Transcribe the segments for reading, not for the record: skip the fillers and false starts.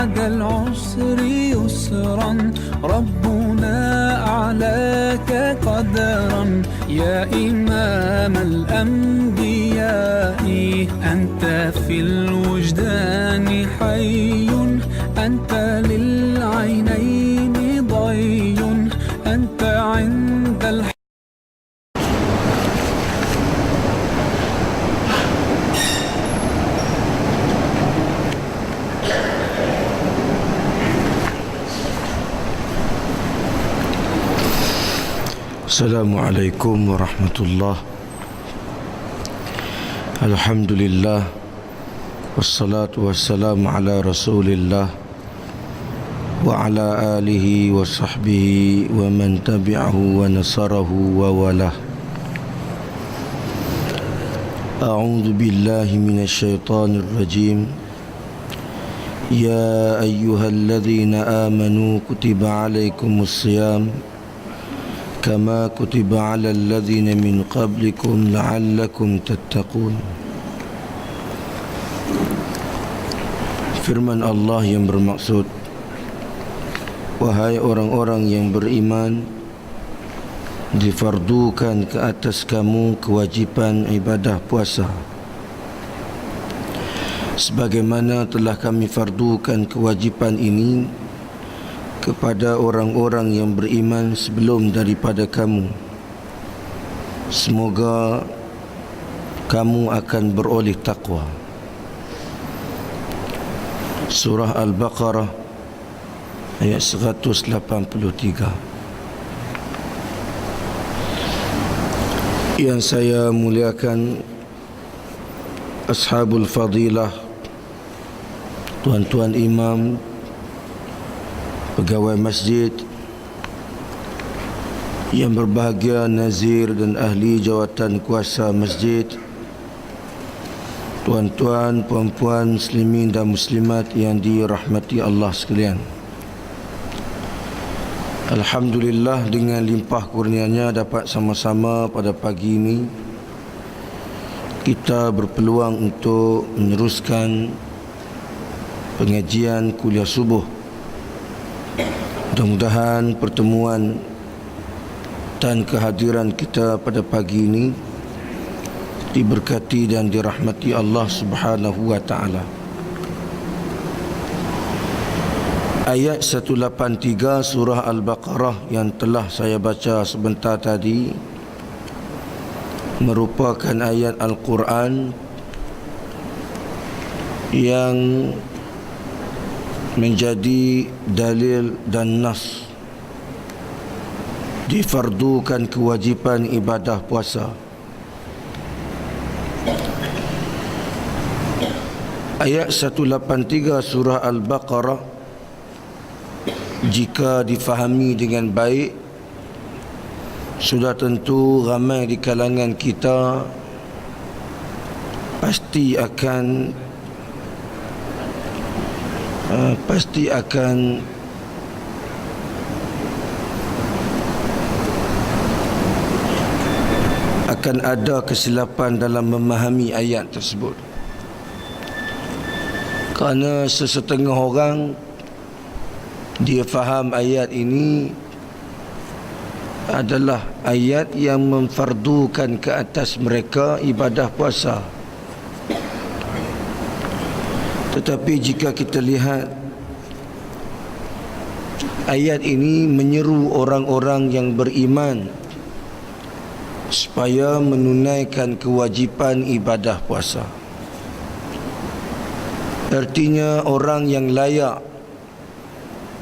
بعد العسر يسرا ربنا أعلاك قدرا يا إمام الأنبياء أنت في الوجدان حي أنت للعينين ضي أنت عند Assalamualaikum warahmatullahi. Alhamdulillah, wassalatu wassalamu ala rasulillah wa ala alihi wa sahbihi wa man tabi'ahu wa nasarahu wa walah. A'udzu billahi minasy syaithanir rajim. Ya ayyuhalladzina amanu kutiba alaikumus shiyam kama kutiba ala alladhina min qablikum la'allakum tattaqun. Firman Allah yang bermaksud, wahai orang-orang yang beriman, difardukan ke atas kamu kewajipan ibadah puasa sebagaimana telah kami fardukan kewajipan ini kepada orang-orang yang beriman sebelum daripada kamu. Semoga kamu akan beroleh taqwa. Surah Al-Baqarah ayat 183. Yang saya muliakan Ashabul Fadilah, tuan-tuan imam, pegawai masjid yang berbahagia, nazir dan ahli jawatan kuasa masjid, tuan-tuan, puan-puan, muslimin dan muslimat yang dirahmati Allah sekalian. Alhamdulillah, dengan limpah kurnianya dapat sama-sama pada pagi ini kita berpeluang untuk meneruskan pengajian kuliah subuh. Mudah-mudahan pertemuan dan kehadiran kita pada pagi ini diberkati dan dirahmati Allah Subhanahu wa taala. Ayat 183 surah Al-Baqarah yang telah saya baca sebentar tadi merupakan ayat Al-Quran yang menjadi dalil dan nas difardukan kewajipan ibadah puasa. Ayat 183 surah Al-Baqarah jika difahami dengan baik, sudah tentu ramai di kalangan kita pasti akan ada kesilapan dalam memahami ayat tersebut. Kerana sesetengah orang dia faham ayat ini adalah ayat yang memfardukan ke atas mereka ibadah puasa. Tetapi jika kita lihat, ayat ini menyeru orang-orang yang beriman supaya menunaikan kewajipan ibadah puasa. Artinya orang yang layak,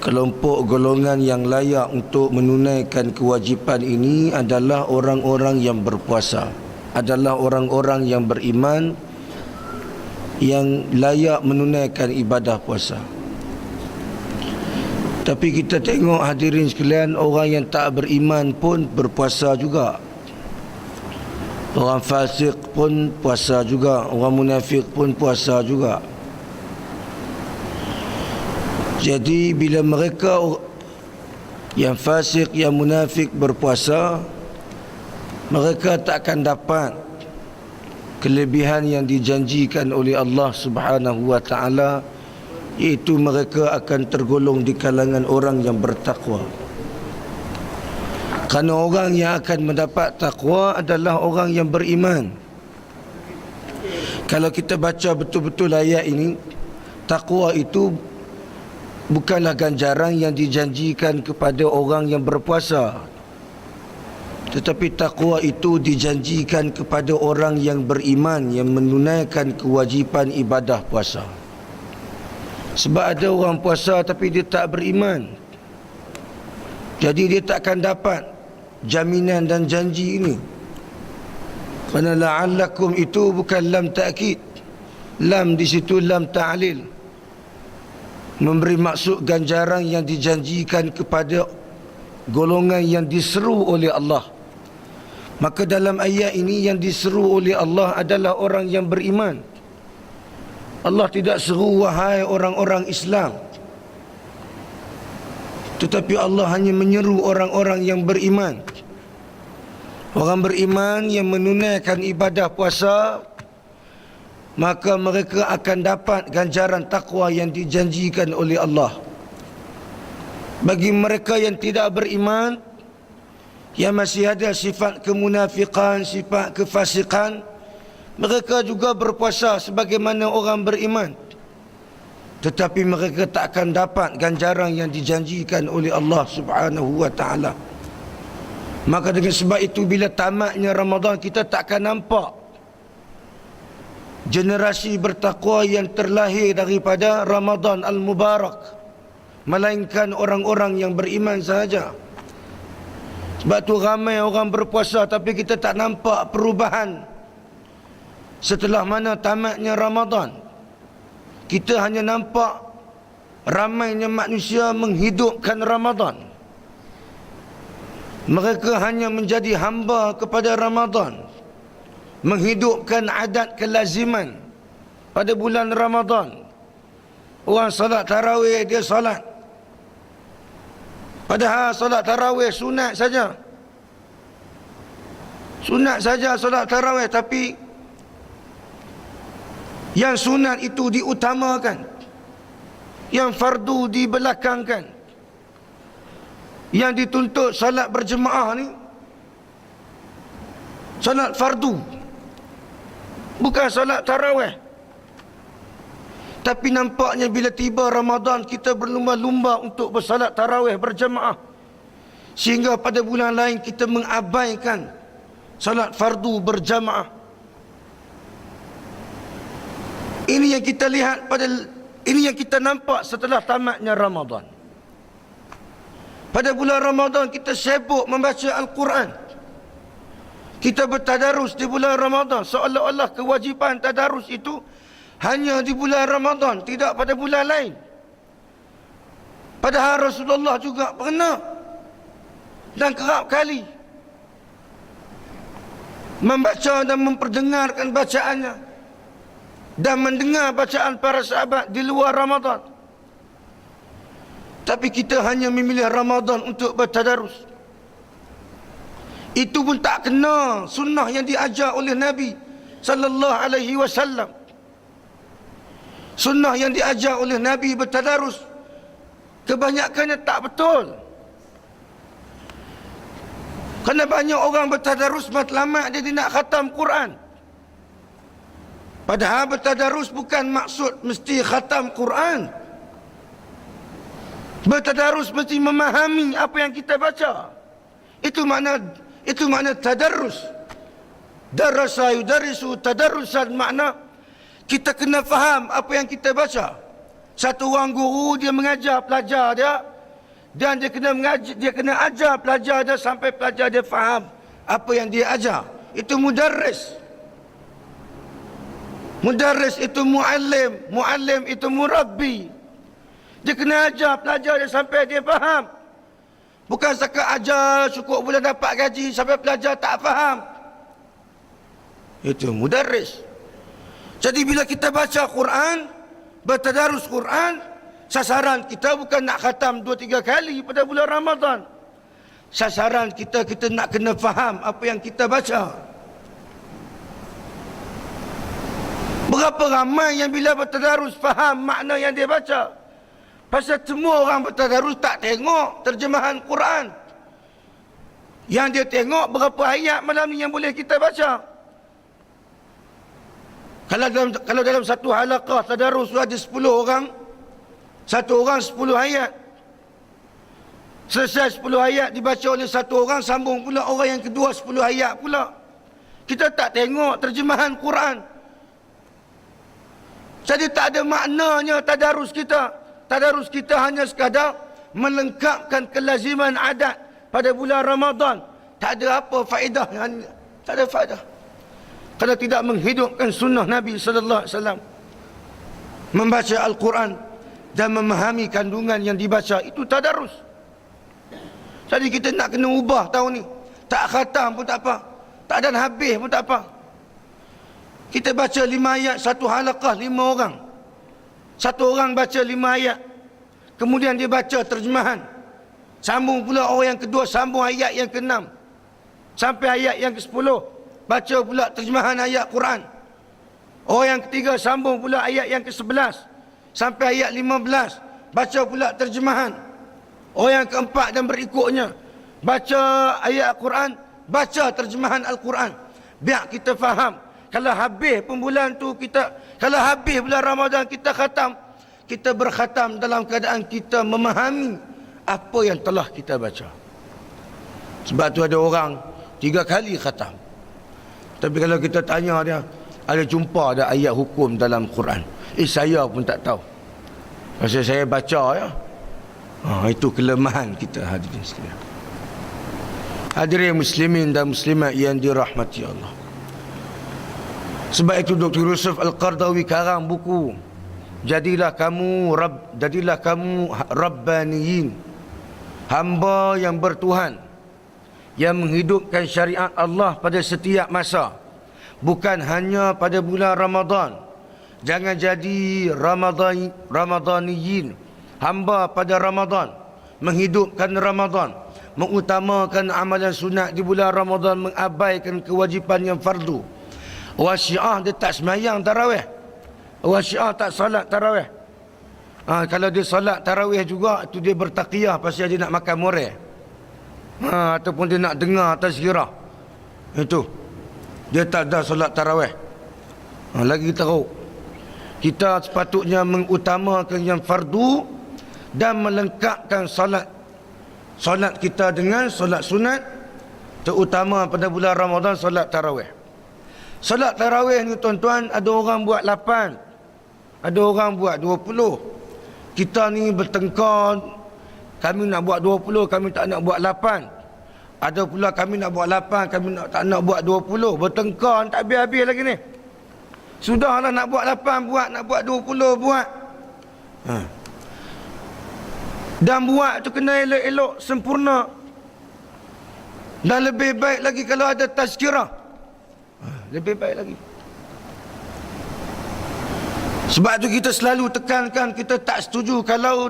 kelompok golongan yang layak untuk menunaikan kewajipan ini adalah orang-orang yang berpuasa, adalah orang-orang yang beriman yang layak menunaikan ibadah puasa. Tapi kita tengok hadirin sekalian, orang yang tak beriman pun berpuasa juga. Orang fasik pun puasa juga, orang munafik pun puasa juga. Jadi bila mereka yang fasik, yang munafik berpuasa, mereka tak akan dapat kelebihan yang dijanjikan oleh Allah Subhanahu wa taala iaitu mereka akan tergolong di kalangan orang yang bertakwa. Kerana orang yang akan mendapat takwa adalah orang yang beriman. Kalau kita baca betul-betul ayat ini, takwa itu bukanlah ganjaran yang dijanjikan kepada orang yang berpuasa, tetapi takwa itu dijanjikan kepada orang yang beriman, yang menunaikan kewajipan ibadah puasa. Sebab ada orang puasa tapi dia tak beriman, jadi dia tak akan dapat jaminan dan janji ini. Kerana la'allakum itu bukan lam ta'kid. Lam di situ lam ta'lil, memberi maksud ganjaran yang dijanjikan kepada golongan yang diseru oleh Allah. Maka dalam ayat ini yang diseru oleh Allah adalah orang yang beriman. Allah tidak seru wahai orang-orang Islam, tetapi Allah hanya menyeru orang-orang yang beriman. Orang beriman yang menunaikan ibadah puasa, maka mereka akan dapat ganjaran takwa yang dijanjikan oleh Allah. Bagi mereka yang tidak beriman, yang masih ada sifat kemunafikan, sifat kefasikan, mereka juga berpuasa sebagaimana orang beriman, tetapi mereka tak akan dapat ganjaran yang dijanjikan oleh Allah Subhanahu wa ta'ala. Maka dengan sebab itu, bila tamatnya Ramadan, kita tak akan nampak generasi bertakwa yang terlahir daripada Ramadan Al-Mubarak, melainkan orang-orang yang beriman sahaja. Sebab tu ramai orang berpuasa tapi kita tak nampak perubahan setelah mana tamatnya Ramadan. Kita hanya nampak ramainya manusia menghidupkan Ramadan. Mereka hanya menjadi hamba kepada Ramadan, menghidupkan adat kelaziman pada bulan Ramadan. Orang salat tarawih, dia salat, padahal salat tarawih sunat saja. Sunat saja salat tarawih, tapi yang sunat itu diutamakan, yang fardu dibelakangkan. Yang dituntut salat berjemaah ni salat fardu, bukan salat tarawih. Tapi nampaknya bila tiba Ramadan, kita berlumba-lumba untuk bersalat tarawih berjemaah, sehingga pada bulan lain kita mengabaikan salat fardu berjemaah. Ini yang kita lihat ini yang kita nampak setelah tamatnya Ramadan. Pada bulan Ramadan kita sibuk membaca Al-Quran, kita bertadarus di bulan Ramadan, seolah-olah kewajipan tadarus itu hanya di bulan Ramadan, tidak pada bulan lain. Padahal Rasulullah juga pernah dan kerap kali membaca dan memperdengarkan bacaannya, dan mendengar bacaan para sahabat di luar Ramadan. Tapi kita hanya memilih Ramadan untuk bertadarus. Itu pun tak kena sunnah yang diajar oleh Nabi sallallahu alaihi wasallam. Sunnah yang diajar oleh Nabi bertadarus kebanyakannya tak betul. Kerana banyak orang bertadarus matlamat dia nak khatam Quran. Padahal bertadarus bukan maksud mesti khatam Quran. Bertadarus mesti memahami apa yang kita baca. Itu makna tadarrus. Darasa yudarisu tadarrusan, makna kita kena faham apa yang kita baca. Satu orang guru dia mengajar pelajar dia, dan dia kena ajar pelajar dia sampai pelajar dia faham apa yang dia ajar. Itu mudarris. Mudarris itu muallim, muallim itu murabbi. Dia kena ajar pelajar dia sampai dia faham. Bukan setakat ajar cukup boleh dapat gaji sampai pelajar tak faham. Itu mudarris. Jadi bila kita baca Quran, bertadarus Quran, sasaran kita bukan nak khatam 2-3 kali pada bulan Ramadan. Sasaran kita nak kena faham apa yang kita baca. Berapa ramai yang bila bertadarus faham makna yang dia baca? Pasal semua orang bertadarus tak tengok terjemahan Quran. Yang dia tengok berapa ayat malam ni yang boleh kita baca. Kalau dalam satu halaqah tadarus ada 10 orang, satu orang 10 ayat. Selesai 10 ayat dibaca oleh satu orang, sambung pula orang yang kedua 10 ayat pula. Kita tak tengok terjemahan Quran. Jadi tak ada maknanya tadarus kita. Tadarus kita hanya sekadar melengkapkan kelaziman adat pada bulan Ramadan. Tak ada apa faedah. Tak ada faedah. Kalau tidak menghidupkan sunnah Nabi sallallahu alaihi wasallam, membaca Al-Quran dan memahami kandungan yang dibaca, itu tadarus. Jadi kita nak kena ubah tahun ni. Tak khatam pun tak apa. Tak ada habis pun tak apa. Kita baca 5 ayat satu halaqah 5 orang. Satu orang baca 5 ayat. Kemudian dia baca terjemahan. Sambung pula orang yang kedua, sambung ayat yang ke-6 sampai ayat yang ke-10. Baca pula terjemahan ayat Quran. Orang yang ketiga sambung pula ayat yang ke-11 sampai ayat 15. Baca pula terjemahan. Orang yang keempat dan berikutnya baca ayat Al-Quran, baca terjemahan Al-Quran. Biar kita faham. Kalau habis bulan tu kita, kalau habis bulan Ramadan kita khatam, kita berkhatam dalam keadaan kita memahami apa yang telah kita baca. Sebab tu ada orang 3 kali khatam. Tapi kalau kita tanya dia, ada jumpa ada ayat hukum dalam Quran? Saya pun tak tahu. Pasal saya baca ya. Itu kelemahan kita, hadirin sekalian. Hadirin muslimin dan muslimat yang dirahmati Allah. Sebab itu Dr. Yusuf Al-Qardawi karang buku Jadilah kamu Rabbaniyin, hamba yang bertuhan, yang menghidupkan syariat Allah pada setiap masa, bukan hanya pada bulan Ramadan. Jangan jadi Ramadaniyin, hamba pada Ramadan, menghidupkan Ramadan, mengutamakan amalan sunat di bulan Ramadan, mengabaikan kewajipan yang fardu. Orang Syiah dia tak semayang tarawih. Orang Syiah tak salat tarawih. Kalau dia salat tarawih juga, itu dia bertaqiyah pasal dia nak makan moreh. Ataupun dia nak dengar tazkirah. Itu. Dia tak ada salat tarawih. Lagi teruk. Kita sepatutnya mengutamakan yang fardu dan melengkapkan salat kita dengan salat sunat, terutama pada bulan Ramadan salat tarawih. Salat tarawih ni tuan-tuan, ada orang buat 8, ada orang buat 20. Kita ni bertengkar, kami nak buat 20, kami tak nak buat 8. Ada pula kami nak buat 8, kami tak nak buat 20. Bertengkar tak habis-habis lagi ni. Sudahlah, nak buat 8 buat, nak buat 20 buat. Dan buat tu kena elok-elok, sempurna. Dan lebih baik lagi kalau ada tazkirah. Lebih baik lagi. Sebab tu kita selalu tekankan, kita tak setuju kalau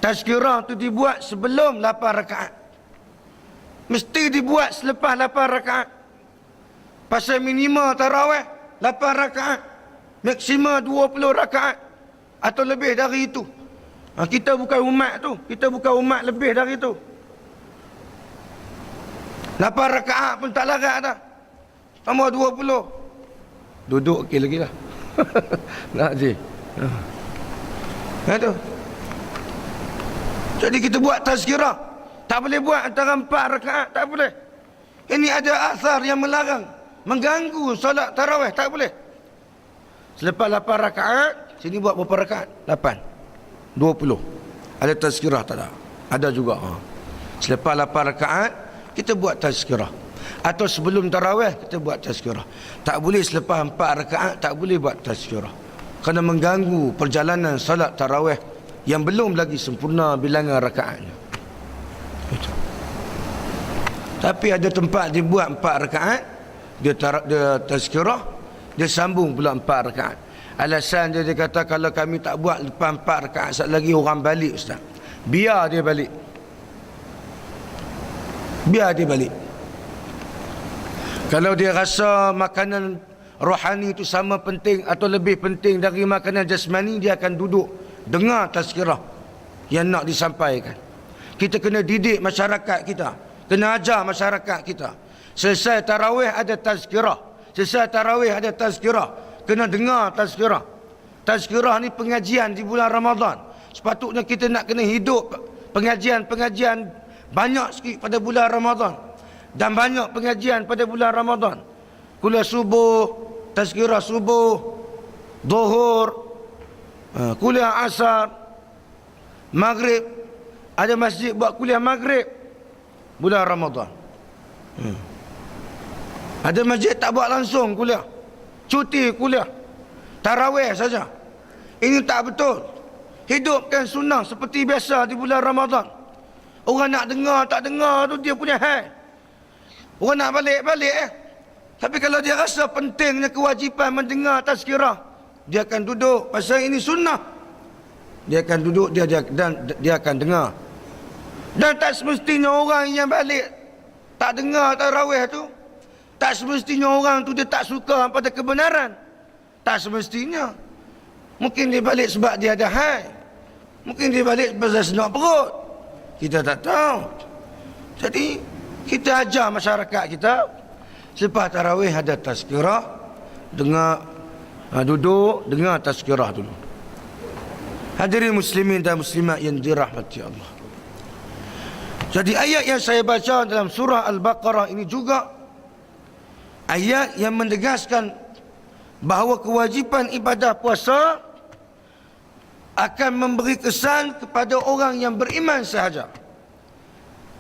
tazkirah tu dibuat sebelum 8 rakaat. Mesti dibuat selepas 8 rakaat. Pasal minima tarawih 8 rakaat, maksima 20 rakaat atau lebih dari itu. Kita bukan umat tu, kita bukan umat lebih dari itu. 8 rakaat pun tak larat dah. Tambah 20. Duduk okey lagi lah. Nak je. Tu. Jadi kita buat tazkirah. Tak boleh buat antara 4 rakaat, tak boleh. Ini ada asar yang melarang, mengganggu solat tarawih, tak boleh. Selepas 8 rakaat, sini buat berapa rakaat? 8. 20. Ada tazkirah tak ada? Ada juga. Selepas 8 rakaat, kita buat tazkirah. Atau sebelum tarawih kita buat tazkirah. Tak boleh selepas 4 rakaat, tak boleh buat tazkirah, kerana mengganggu perjalanan salat tarawih yang belum lagi sempurna bilangan rakaatnya. Tapi ada tempat dia buat 4 rakaat, dia tazkirah, dia sambung pula 4 rakaat. Alasan dia kata, kalau kami tak buat lepas 4 rakaat, sat lagi orang balik ustaz. Biar dia balik. Biar dia balik. Kalau dia rasa makanan rohani itu sama penting atau lebih penting dari makanan jasmani, dia akan duduk dengar tazkirah yang nak disampaikan. Kita kena didik masyarakat kita, kena ajar masyarakat kita. Selesai tarawih ada tazkirah, selesai tarawih ada tazkirah, kena dengar tazkirah. Tazkirah ni pengajian di bulan Ramadan. Sepatutnya kita nak kena hidup pengajian-pengajian banyak sikit pada bulan Ramadan, dan banyak pengajian pada bulan Ramadan. Kuliah subuh, tazkirah subuh, zuhur, kuliah asar, maghrib. Ada masjid buat kuliah maghrib bulan Ramadan. Ada masjid tak buat langsung kuliah, cuti kuliah, tarawih saja. Ini tak betul. Hidupkan sunnah seperti biasa di bulan Ramadan. Orang nak dengar tak dengar tu dia punya hal. Orang nak balik. Tapi kalau dia rasa pentingnya kewajipan mendengar tazkirah, dia akan duduk. Pasal ini sunnah, dia akan duduk, dan dia akan dengar. Dan tak semestinya orang yang balik tak dengar tarawih tu, tak semestinya orang tu dia tak suka pada kebenaran. Tak semestinya. Mungkin dia balik sebab dia ada hal, mungkin dia balik sebab senak perut, kita tak tahu. Jadi kita ajar masyarakat kita, selepas tarawih ada tazkirah, dengar, duduk dengar tazkirah dulu. Hadirin muslimin dan muslimat yang dirahmati Allah. Jadi ayat yang saya baca dalam surah Al-Baqarah ini juga ayat yang menegaskan bahawa kewajipan ibadah puasa akan memberi kesan kepada orang yang beriman sahaja.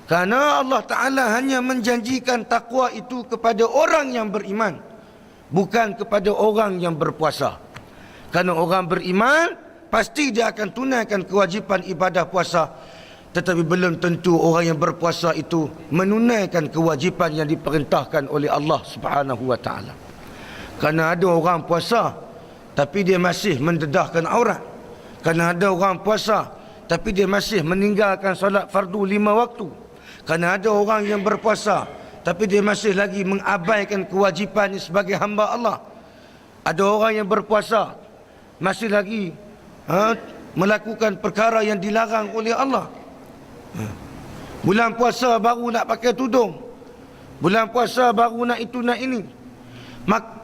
Karena Allah Ta'ala hanya menjanjikan takwa itu kepada orang yang beriman, bukan kepada orang yang berpuasa. Karena orang beriman pasti dia akan tunaikan kewajipan ibadah puasa, tetapi belum tentu orang yang berpuasa itu menunaikan kewajipan yang diperintahkan oleh Allah Subhanahu wa Ta'ala. Kerana ada orang puasa tapi dia masih mendedahkan aurat. Kerana ada orang puasa tapi dia masih meninggalkan solat fardu 5 waktu. Kerana ada orang yang berpuasa tapi dia masih lagi mengabaikan kewajipannya sebagai hamba Allah. Ada orang yang berpuasa masih lagi melakukan perkara yang dilarang oleh Allah. Bulan puasa baru nak pakai tudung, bulan puasa baru nak itu nak ini.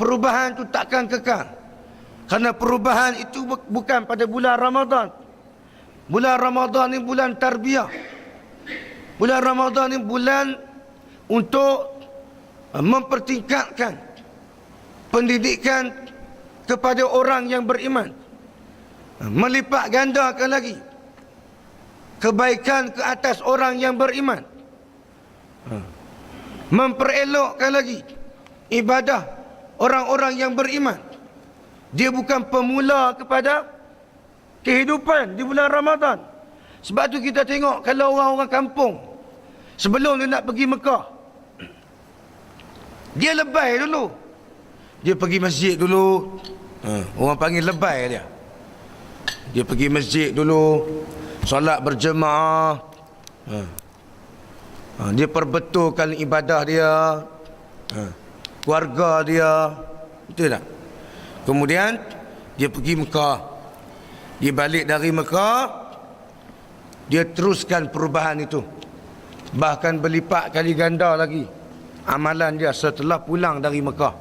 Perubahan tu takkan kekal. Kerana perubahan itu bukan pada bulan Ramadan. Bulan Ramadan ni bulan tarbiyah. Bulan Ramadan ni bulan untuk mempertingkatkan pendidikan kepada orang yang beriman, melipat gandakan lagi kebaikan ke atas orang yang beriman, memperelokkan lagi ibadah orang-orang yang beriman. Dia bukan pemula kepada kehidupan di bulan Ramadan. Sebab tu kita tengok kalau orang-orang kampung sebelum dia nak pergi Mekah, dia lebay dulu. Dia pergi masjid dulu. Orang panggil lebay dia. Dia pergi masjid dulu, solat berjemaah, dia perbetulkan ibadah dia, keluarga dia, betul tak? Kemudian dia pergi Mekah. Dia balik dari Mekah, dia teruskan perubahan itu, bahkan berlipat kali ganda lagi amalan dia setelah pulang dari Mekah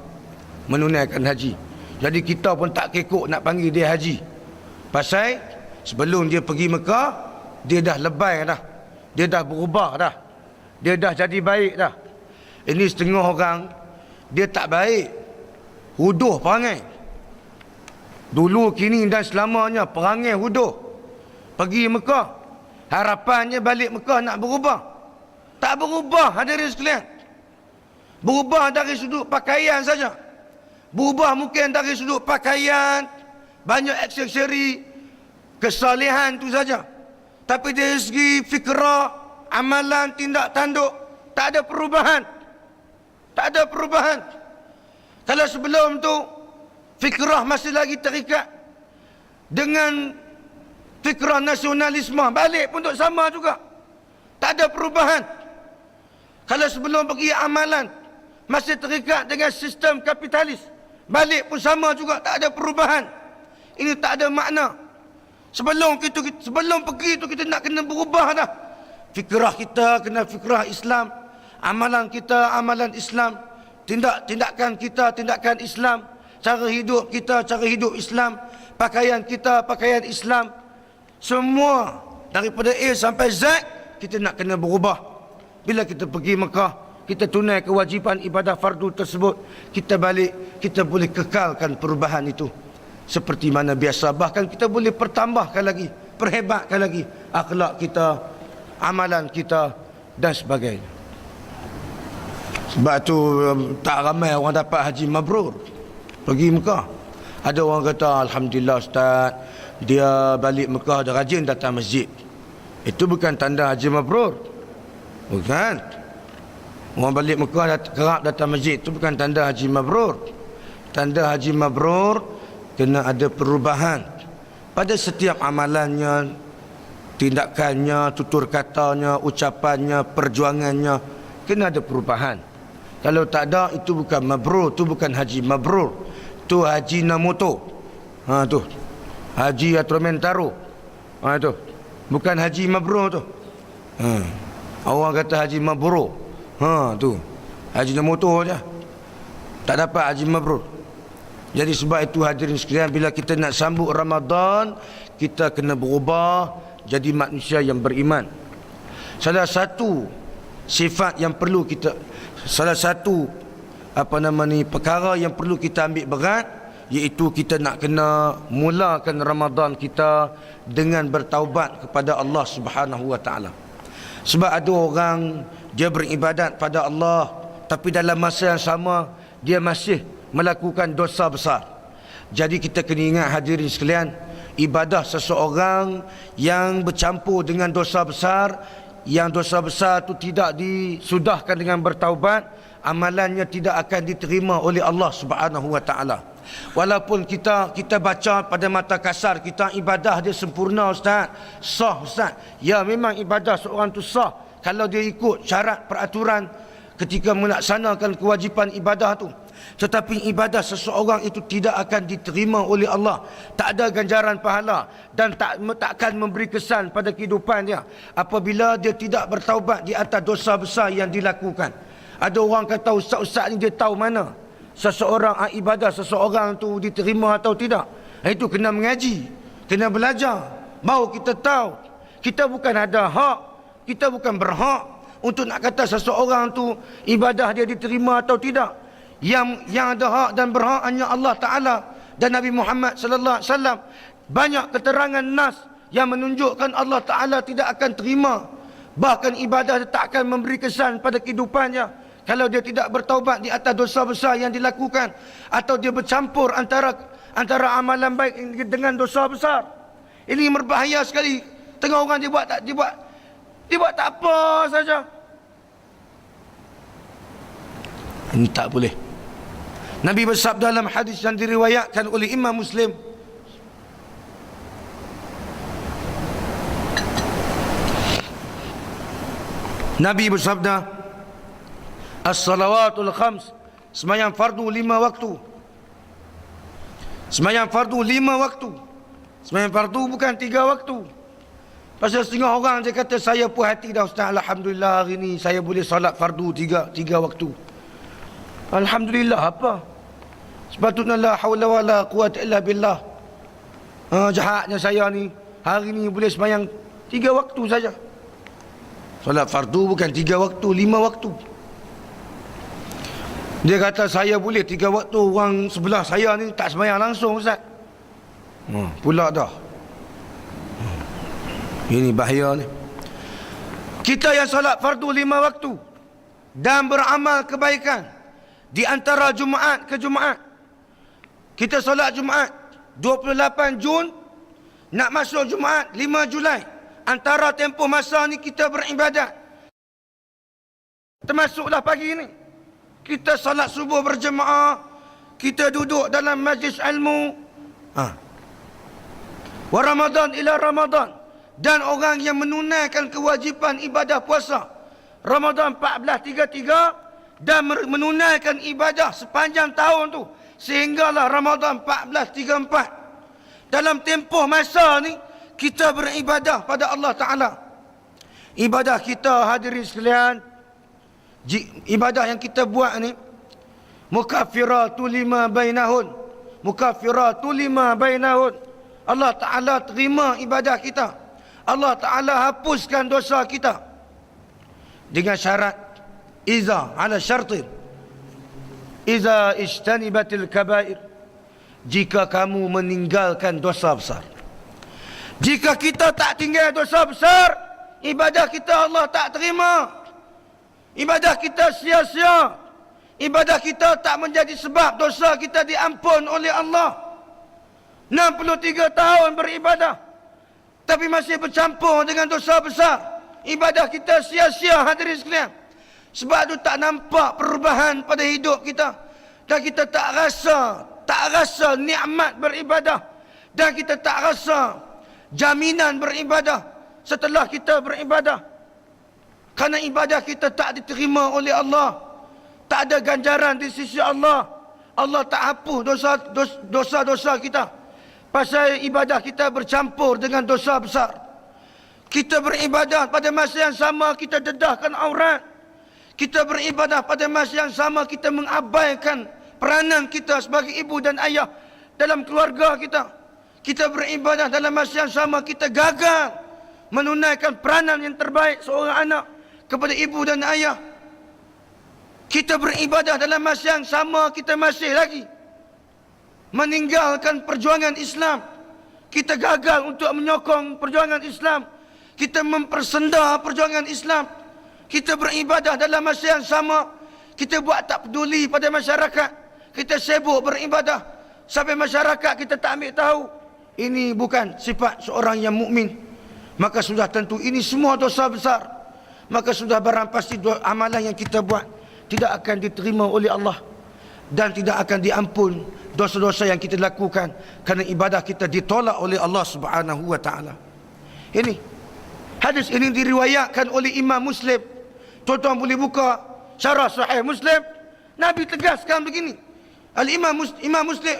menunaikan haji. Jadi kita pun tak kekok nak panggil dia haji, pasal sebelum dia pergi Mekah, dia dah lebay dah, dia dah berubah dah, dia dah jadi baik dah. Ini setengah orang dia tak baik, huduh perangai. Dulu, kini dan selamanya perangai huduh. Pergi Mekah, harapannya balik Mekah nak berubah. Tak berubah, hadirin sekalian. Berubah dari sudut pakaian saja. Berubah mungkin dari sudut pakaian, banyak aksesori, kesalehan tu saja. Tapi dari segi fikrah, amalan, tindak tanduk, tak ada perubahan. Tak ada perubahan. Kalau sebelum tu fikrah masih lagi terikat dengan fikrah nasionalisme, balik pun untuk sama juga, tak ada perubahan. Kalau sebelum pergi amalan masih terikat dengan sistem kapitalis, balik pun sama juga, tak ada perubahan. Ini tak ada makna. Sebelum pergi itu kita nak kena berubah dah. Fikrah kita kena fikrah Islam, amalan kita amalan Islam, tindakan kita tindakan Islam, cara hidup kita cara hidup Islam, pakaian kita pakaian Islam. Semua daripada A sampai Z kita nak kena berubah. Bila kita pergi Mekah, kita tunai kewajipan ibadah fardu tersebut, kita balik, kita boleh kekalkan perubahan itu seperti mana biasa. Bahkan kita boleh pertambahkan lagi, perhebatkan lagi akhlak kita, amalan kita dan sebagainya. Sebab tu tak ramai orang dapat haji mabrur pergi Mekah. Ada orang kata, alhamdulillah Ustaz, dia balik Mekah dah rajin datang masjid. Itu bukan tanda haji mabrur. Bukan. Orang balik Mekah kerap datang masjid, itu bukan tanda haji mabrur. Tanda haji mabrur kena ada perubahan pada setiap amalannya, tindakannya, tutur katanya, ucapannya, perjuangannya, kena ada perubahan. Kalau tak ada, itu bukan mabrur, itu bukan haji mabrur, itu haji namoto. Tu haji atromentaro. Tu bukan haji mabrur tu. Orang kata haji mabrur. Tu haji namoto je, tak dapat haji mabrur. Jadi sebab itu hadirin sekalian, bila kita nak sambut Ramadan, kita kena berubah jadi manusia yang beriman. Salah satu sifat yang perlu kita, salah satu perkara yang perlu kita ambil berat, iaitu kita nak kena mulakan Ramadan kita dengan bertaubat kepada Allah Subhanahu wa taala. Sebab ada orang dia beribadat pada Allah, tapi dalam masa yang sama dia masih melakukan dosa besar. Jadi kita kena ingat hadirin sekalian, ibadah seseorang yang bercampur dengan dosa besar, yang dosa besar itu tidak disudahkan dengan bertaubat, amalannya tidak akan diterima oleh Allah Subhanahu wa taala. Walaupun kita baca pada mata kasar kita ibadah dia sempurna Ustaz, sah Ustaz. Ya, memang ibadah seorang tu sah kalau dia ikut syarat peraturan ketika melaksanakan kewajipan ibadah tu. Tetapi ibadah seseorang itu tidak akan diterima oleh Allah, tak ada ganjaran pahala dan takkan memberi kesan pada kehidupan dia apabila dia tidak bertaubat di atas dosa besar yang dilakukan. Ada orang kata ustaz-ustaz ni dia tahu mana seseorang ibadah seseorang tu diterima atau tidak. Itu kena mengaji, kena belajar, baru kita tahu. Kita bukan ada hak, kita bukan berhak untuk nak kata seseorang tu ibadah dia diterima atau tidak. Yang ada hak dan berhak hanya Allah Ta'ala dan Nabi Muhammad sallallahu alaihi wasallam. Banyak keterangan nas yang menunjukkan Allah Ta'ala tidak akan terima, bahkan ibadah dia tak akan memberi kesan pada kehidupannya kalau dia tidak bertaubat di atas dosa besar yang dilakukan, atau dia bercampur antara amalan baik dengan dosa besar. Ini berbahaya sekali. Tengah orang dia buat tak apa saja. Ini tak boleh. Nabi bersabda dalam hadis yang diriwayatkan oleh Imam Muslim, Nabi bersabda, as-salawatul khams, sembahyang fardu 5 waktu. Sembahyang fardu 5 waktu. Sembahyang fardu bukan 3 waktu. Pasal setengah orang dia kata, saya puas hati dah Ustaz, alhamdulillah hari ni saya boleh solat fardu 3 waktu. Alhamdulillah apa? Sepatutnya la haula wala quwwata illa billah. Jahatnya saya ni hari ni boleh sembahyang 3 waktu saja. Solat fardu bukan 3 waktu, 5 waktu. Dia kata saya boleh 3 waktu, orang sebelah saya ni tak sembahyang langsung Ustaz. Pula dah. Ini bahaya ni. Kita yang solat fardu 5 waktu dan beramal kebaikan di antara Jumaat ke Jumaat. Kita solat Jumaat 28 Jun, nak masuk Jumaat 5 Julai. Antara tempoh masa ni kita beribadat. Termasuklah pagi ni kita solat subuh berjemaah, kita duduk dalam majlis ilmu. Wa Ramadan ila Ramadan. Dan orang yang menunaikan kewajipan ibadah puasa Ramadan 1433 dan menunaikan ibadah sepanjang tahun tu sehinggalah Ramadan 1434. Dalam tempoh masa ni kita beribadah pada Allah Ta'ala. Ibadah kita, hadirin sekalian, ibadah yang kita buat ni mukaffiratu lima bainahun, mukaffiratu lima bainahun. Allah Ta'ala terima ibadah kita. Allah Ta'ala hapuskan dosa kita dengan syarat iza ala syartin iza ijtanibatil kabair, jika kamu meninggalkan dosa besar. Jika kita tak tinggal dosa besar, ibadah kita Allah tak terima. Ibadah kita sia-sia. Ibadah kita tak menjadi sebab dosa kita diampun oleh Allah. 63 tahun beribadah tapi masih bercampur dengan dosa besar. Ibadah kita sia-sia, hadirin sekalian. Sebab tu tak nampak perubahan pada hidup kita. Dan kita tak rasa nikmat beribadah. Dan kita tak rasa jaminan beribadah setelah kita beribadah. Karena ibadah kita tak diterima oleh Allah. Tak ada ganjaran di sisi Allah. Allah tak hapus dosa-dosa kita. Pasal ibadah kita bercampur dengan dosa besar. Kita beribadah pada masa yang sama kita dedahkan aurat. Kita beribadah pada masa yang sama kita mengabaikan peranan kita sebagai ibu dan ayah dalam keluarga kita. Kita beribadah dalam masa yang sama kita gagal menunaikan peranan yang terbaik seorang anak kepada ibu dan ayah. Kita beribadah dalam masa yang sama kita masih lagi meninggalkan perjuangan Islam. Kita gagal untuk menyokong perjuangan Islam. Kita mempersenda perjuangan Islam. Kita beribadah dalam masa yang sama kita buat tak peduli pada masyarakat. Kita sibuk beribadah sampai masyarakat kita tak ambil tahu. Ini bukan sifat seorang yang mukmin. Maka sudah tentu ini semua dosa besar. Maka sudah barang pasti amalan yang kita buat tidak akan diterima oleh Allah dan tidak akan diampun dosa-dosa yang kita lakukan kerana ibadah kita ditolak oleh Allah Subhanahu wa taala. Ini hadis ini diriwayatkan oleh Imam Muslim. Tuan-tuan boleh buka syarah Sahih Muslim. Nabi tegaskan begini. Imam Muslim,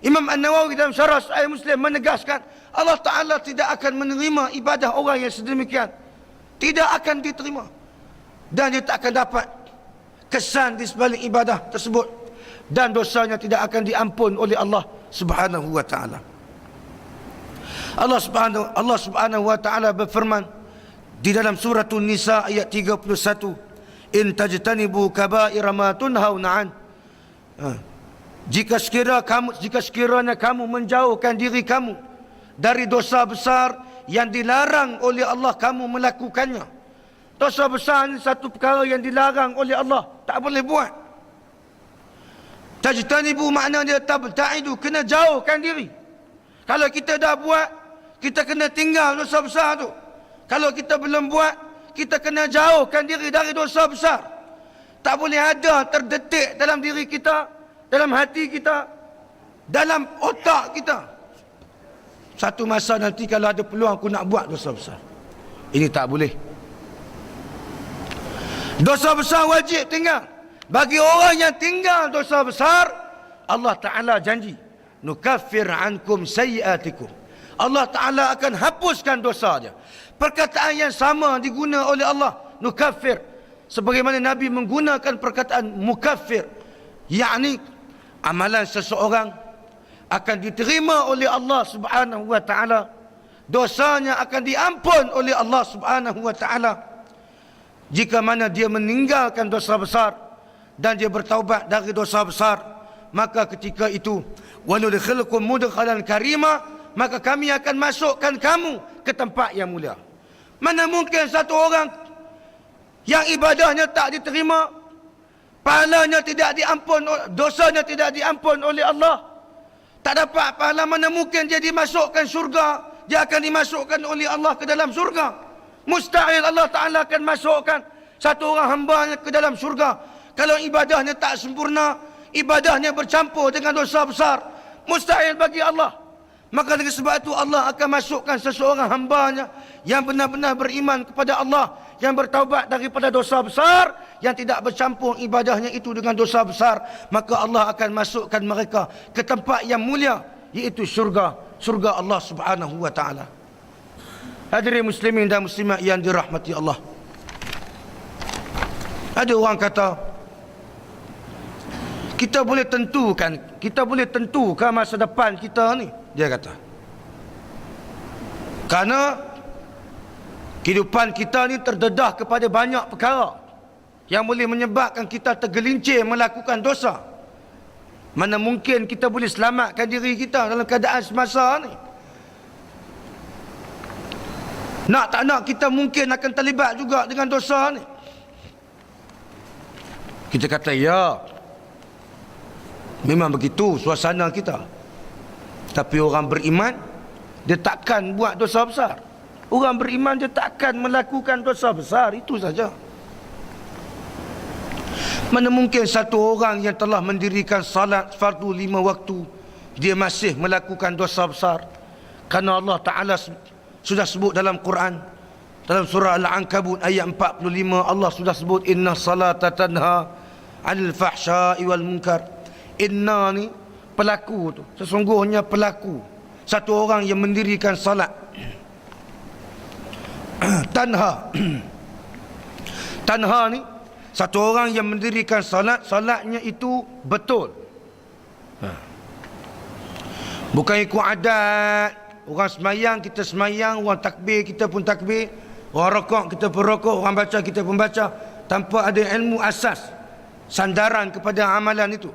Imam An-Nawawi dalam syarah Sahih Muslim menegaskan Allah Ta'ala tidak akan menerima ibadah orang yang sedemikian. Tidak akan diterima. Dan dia tak akan dapat kesan di sebalik ibadah tersebut. Dan dosanya tidak akan diampun oleh Allah Subhanahu wa Ta'ala. Allah Subhanahu wa Ta'ala berfirman di dalam surah An-Nisa ayat 31, in tajtanibu kaba'ira ma tunhauna an. Jika sekiranya kamu menjauhkan diri kamu dari dosa besar yang dilarang oleh Allah kamu melakukannya. Dosa besar ini satu perkara yang dilarang oleh Allah, tak boleh buat. Tajtanibu makna dia tabta'idu, kena jauhkan diri. Kalau kita dah buat, kita kena tinggal dosa besar tu. Kalau kita belum buat, kita kena jauhkan diri dari dosa besar. Tak boleh ada terdetik dalam diri kita, dalam hati kita, dalam otak kita. Satu masa nanti kalau ada peluang aku nak buat dosa besar. Ini tak boleh. Dosa besar wajib tinggal. Bagi orang yang tinggal dosa besar, Allah Ta'ala janji, nukaffir ankum sayyiatikum. Allah Ta'ala akan hapuskan dosa dia. Perkataan yang sama diguna oleh Allah, nukaffir. Sebagaimana Nabi menggunakan perkataan mukaffir, yakni amalan seseorang akan diterima oleh Allah Subhanahu wa Ta'ala. Dosanya akan diampun oleh Allah Subhanahu wa Ta'ala jika mana dia meninggalkan dosa besar dan dia bertaubat dari dosa besar. Maka ketika itu wanudkhilukum mudkhalan karima, maka kami akan masukkan kamu ke tempat yang mulia. Mana mungkin satu orang yang ibadahnya tak diterima, pahalanya tidak diampun, dosanya tidak diampun oleh Allah, tak dapat pahala, mana mungkin dia dimasukkan syurga, dia akan dimasukkan oleh Allah ke dalam syurga? Mustahil Allah Ta'ala akan masukkan satu orang hamba ke dalam syurga kalau ibadahnya tak sempurna, ibadahnya bercampur dengan dosa besar. Mustahil bagi Allah. Maka dengan sebab itu Allah akan masukkan seseorang hambanya yang benar-benar beriman kepada Allah, yang bertaubat daripada dosa besar, yang tidak bercampur ibadahnya itu dengan dosa besar, maka Allah akan masukkan mereka ke tempat yang mulia, iaitu syurga Allah Subhanahu wa taala. Hadirin muslimin dan muslimat yang dirahmati Allah. Ada orang kata, kita boleh tentukan masa depan kita ni. Dia kata, kerana kehidupan kita ni terdedah kepada banyak perkara yang boleh menyebabkan kita tergelincir melakukan dosa. Mana mungkin kita boleh selamatkan diri kita dalam keadaan semasa ni. Nak tak nak, kita mungkin akan terlibat juga dengan dosa ni. Kita kata, ya, memang begitu suasana kita. Tapi orang beriman, dia takkan buat dosa besar. Orang beriman, dia takkan melakukan dosa besar. Itu saja. Mana mungkin satu orang yang telah mendirikan salat fardu 5 waktu, dia masih melakukan dosa besar. Kerana Allah Ta'ala sudah sebut dalam Quran, dalam surah Al-Ankabut ayat 45, Allah sudah sebut, inna salata tanha 'anil fahsya'i wal munkar. Inna ni pelaku tu, sesungguhnya pelaku, satu orang yang mendirikan salat. Tanha ni satu orang yang mendirikan salat, salatnya itu betul, bukan ikut adat. Orang semayang, kita semayang. Orang takbir, kita pun takbir. Orang rokok, kita pun rokok. Orang baca, kita pun baca, tanpa ada ilmu asas, sandaran kepada amalan itu.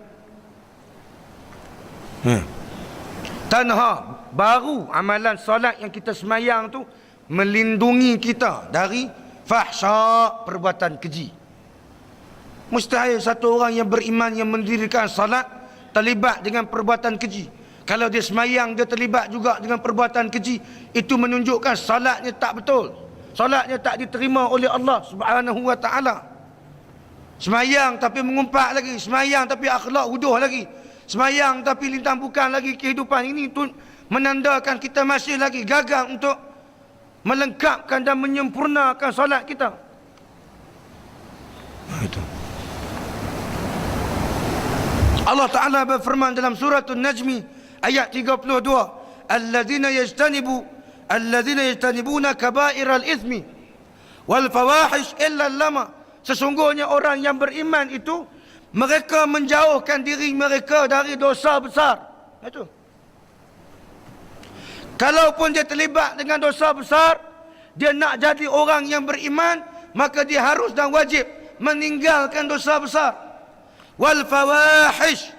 Tanha, baru amalan solat yang kita semayang tu melindungi kita dari fahsya, perbuatan keji. Mustahil satu orang yang beriman yang mendirikan salat terlibat dengan perbuatan keji. Kalau dia semayang, dia terlibat juga dengan perbuatan keji, itu menunjukkan salatnya tak betul. Salatnya tak diterima oleh Allah Subhanahu wa taala. Semayang tapi mengumpat lagi, semayang tapi akhlak huduh lagi, semayang tapi lintang bukan lagi kehidupan ini, itu menandakan kita masih lagi gagal untuk melengkapkan dan menyempurnakan salat kita. Itu. Allah Ta'ala berfirman dalam surah An-Najmi ayat 32, alladzina yajtanibuna kaba'iral ithmi wal fawahish illa lama. Sesungguhnya orang yang beriman itu, mereka menjauhkan diri mereka dari dosa besar. Itu. Kalaupun dia terlibat dengan dosa besar, dia nak jadi orang yang beriman, maka dia harus dan wajib meninggalkan dosa besar. Wal fawahish,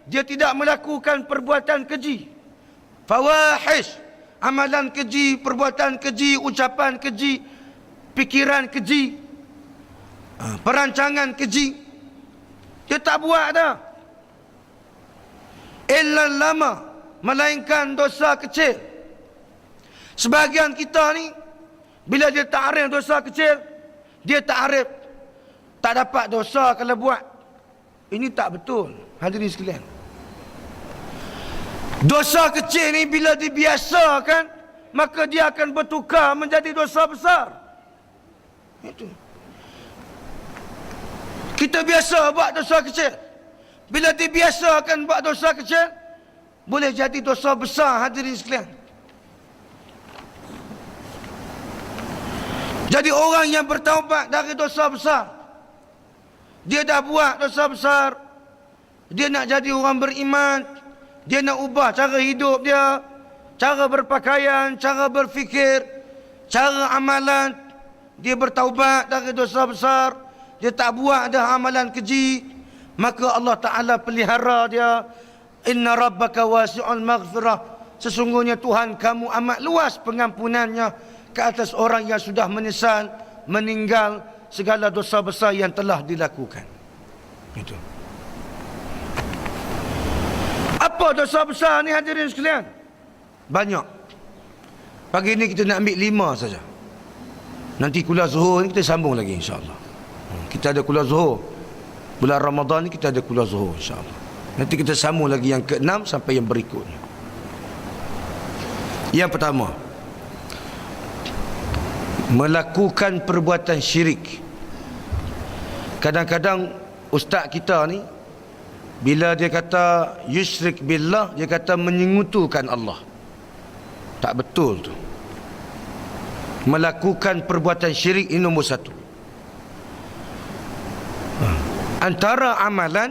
dia tidak melakukan perbuatan keji. Fawahish, amalan keji, perbuatan keji, ucapan keji, pikiran keji, perancangan keji, dia tak buat dah. Illa lama, melainkan dosa kecil. Sebahagian kita ni, bila dia ta'arif dosa kecil, dia ta'arif tak dapat dosa kalau buat. Ini tak betul, hadirin sekalian. Dosa kecil ni bila dibiasakan, maka dia akan bertukar menjadi dosa besar. Itu. Kita biasa buat dosa kecil, bila dibiasakan buat dosa kecil, boleh jadi dosa besar, hadirin sekalian. Jadi orang yang bertaubat dari dosa besar, dia dah buat dosa besar, dia nak jadi orang beriman, dia nak ubah cara hidup dia, cara berpakaian, cara berfikir, cara amalan. Dia bertaubat dari dosa besar, dia tak buat dah amalan keji, maka Allah Ta'ala pelihara dia. Inna rabbaka wasi'ul maghfirah, sesungguhnya Tuhan kamu amat luas pengampunannya ke atas orang yang sudah menyesal, meninggal segala dosa besar yang telah dilakukan. Itu. Apa dosa besar ni, hadirin sekalian? Banyak. Pagi ni kita nak ambil 5 saja. Nanti kuliah Zuhur ni kita sambung lagi, insya-Allah. Kita ada kuliah Zuhur. Bulan Ramadan ni kita ada kuliah Zuhur, insya-Allah. Nanti kita sambung lagi yang ke-6 sampai yang berikutnya. Yang pertama, melakukan perbuatan syirik. Kadang-kadang ustaz kita ni bila dia kata yusyrik billah, dia kata menyengutukan Allah. Tak betul tu. Melakukan perbuatan syirik ini nombor satu. Antara amalan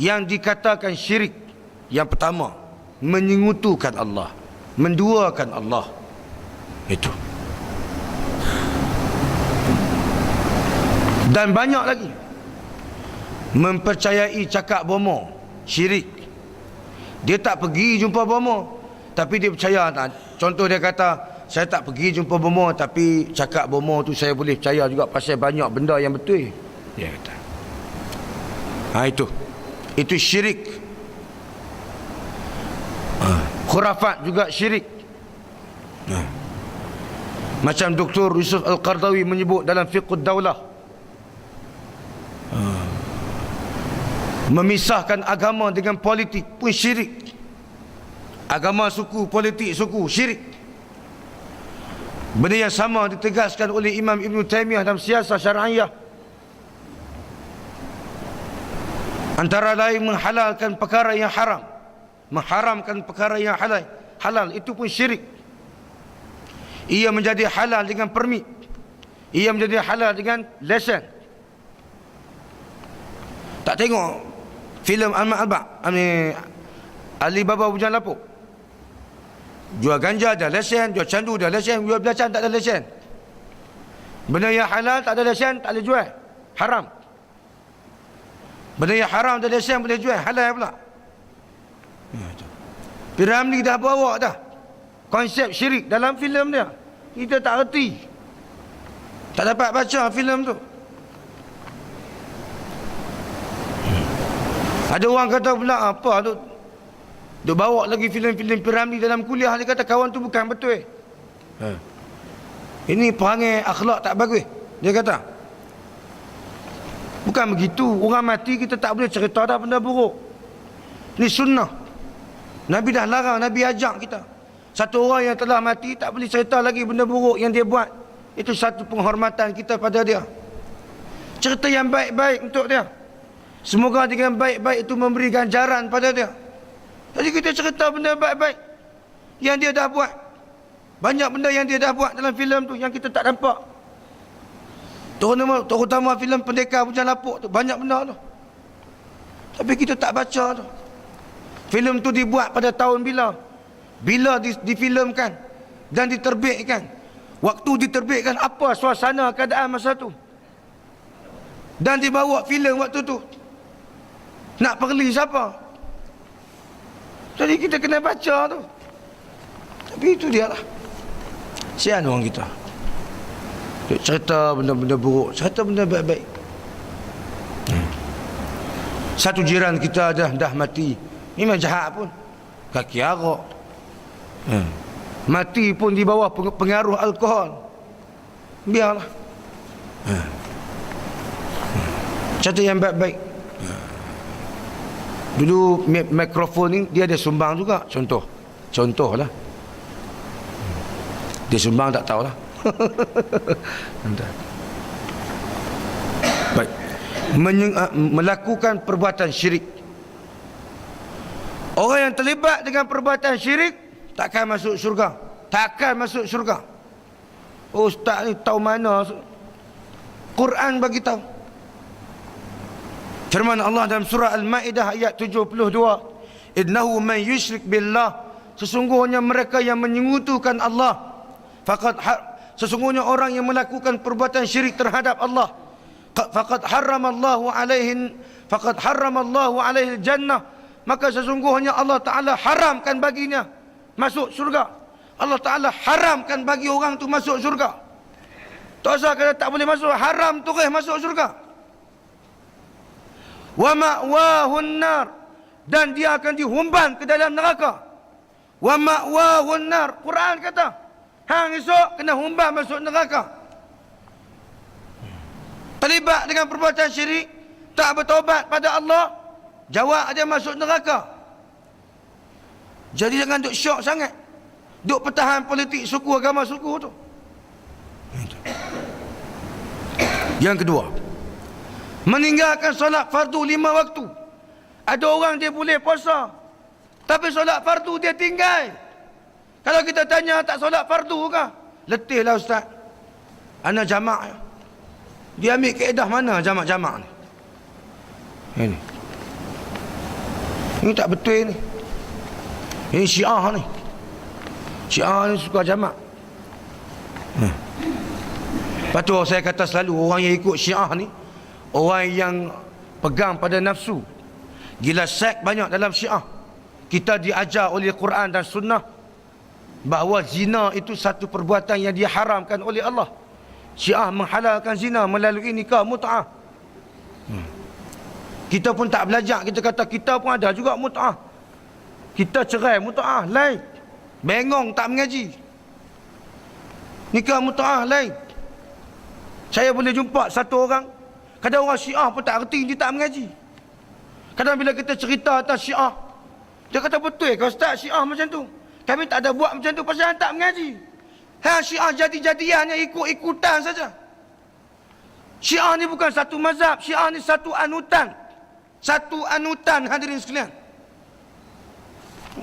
yang dikatakan syirik, yang pertama, menyengutukan Allah, menduakan Allah. Itu. Dan banyak lagi. Mempercayai cakap bomoh, syirik. Dia tak pergi jumpa bomoh, tapi dia percaya. Contoh dia kata, saya tak pergi jumpa bomoh, tapi cakap bomoh tu saya boleh percaya juga pasal banyak benda yang betul. Dia kata. Itu syirik. Khurafat juga syirik. Macam Dr. Yusuf Al-Qardawi menyebut dalam Fiqhud Daulah, memisahkan agama dengan politik pun syirik. Agama suku, politik suku, syirik. Benda yang sama ditegaskan oleh Imam Ibn Taymiyah dalam Siasah Syar'iyah. Antara lain menghalalkan perkara yang haram, mengharamkan perkara yang halal, itu pun syirik. Ia menjadi halal dengan permit, ia menjadi halal dengan lesen. Tak tengok filem Ahmad Albak, Ali Baba Bujang Lapuk? Jual ganja ada lesen, jual candu ada lesen, jual belacan tak ada lesen. Benda yang halal tak ada lesen, tak boleh jual, haram. Benda yang haram tak ada lesen boleh jual, halal pula. Piramli dah bawa dah konsep syirik dalam filem dia. Kita tak reti, tak dapat baca filem tu. Ada orang kata pula, apa tu, dia bawa lagi filem-filem Piramli dalam kuliah. Dia kata kawan tu bukan betul. Ini perangai akhlak tak bagus, dia kata. Bukan begitu. Orang mati kita tak boleh cerita dah benda buruk. Ini sunnah. Nabi dah larang, Nabi ajak kita. Satu orang yang telah mati tak boleh cerita lagi benda buruk yang dia buat. Itu satu penghormatan kita pada dia. Cerita yang baik-baik untuk dia. Semoga dengan baik-baik itu memberi ganjaran pada dia. Jadi kita cerita benda baik-baik yang dia dah buat. Banyak benda yang dia dah buat dalam filem tu yang kita tak nampak. Terutama filem Pendekar Bujang Lapuk tu, banyak benda tu, tapi kita tak baca tu. Filem tu dibuat pada tahun bila difilemkan dan diterbitkan. Waktu diterbitkan, apa suasana keadaan masa tu, dan dibawa filem waktu tu. Nak perli siapa? Jadi kita kena baca tu. Tapi itu dia lah, sian orang kita. Cerita benda-benda buruk, cerita benda baik-baik. Satu jiran kita dah mati, memang jahat pun, kaki arak, mati pun di bawah pengaruh alkohol. Biarlah. Cerita yang baik-baik. Dulu mikrofon ni dia ada sumbang juga. Contoh lah. Dia sumbang tak tahulah. Baik. Melakukan perbuatan syirik. Orang yang terlibat dengan perbuatan syirik takkan masuk syurga. Takkan masuk syurga. Ustaz ni tahu mana? Quran bagi tahu. Firman Allah dalam surah Al-Maidah ayat 72, innahu man yusyrik billah, sesungguhnya mereka yang menyengutukan Allah, sesungguhnya orang yang melakukan perbuatan syirik terhadap Allah, faqad harramallahu alaihi jannah, maka sesungguhnya Allah Ta'ala haramkan baginya masuk syurga. Allah Ta'ala haramkan bagi orang tu masuk syurga. Tak usah kata tak boleh masuk, haram terus masuk syurga. Wa ma'wahun nar, dan dia akan dihumban ke dalam neraka. Wa ma'wahun nar, Quran kata hang esok kena humban masuk neraka. Terlibat dengan perbuatan syirik, tak bertaubat pada Allah, jawab dia masuk neraka. Jadi jangan duk syok sangat, duk pertahan politik suku, agama suku tu. Yang kedua, meninggalkan solat fardu 5 waktu. Ada orang dia boleh puasa, tapi solat fardu dia tinggal. Kalau kita tanya tak solat fardu kah? Letihlah ustaz, ana jamak. Dia ambil kaedah mana jamak-jamak ni? Ini tak betul ni. Ini Syiah ni. Syiah ni suka jamak. Lepas tu saya kata selalu, orang yang ikut Syiah ni orang yang pegang pada nafsu. Gila seks banyak dalam Syiah. Kita diajar oleh Quran dan Sunnah bahawa zina itu satu perbuatan yang diharamkan oleh Allah. Syiah menghalalkan zina melalui nikah mut'ah. Kita pun tak belajar, kita kata kita pun ada juga mut'ah. Kita cerai mut'ah lain. Bengong tak mengaji. Nikah mut'ah lain. Saya boleh jumpa satu orang, kadang orang Syiah pun tak erti, dia tak mengaji. Kadang bila kita cerita atas Syiah, dia kata betul ke ustaz Syiah macam tu? Kami tak ada buat macam tu pasal tak mengaji. Syiah jadi-jadiannya ikut-ikutan saja. Syiah ni bukan satu mazhab, Syiah ni satu anutan. Satu anutan, hadirin sekalian.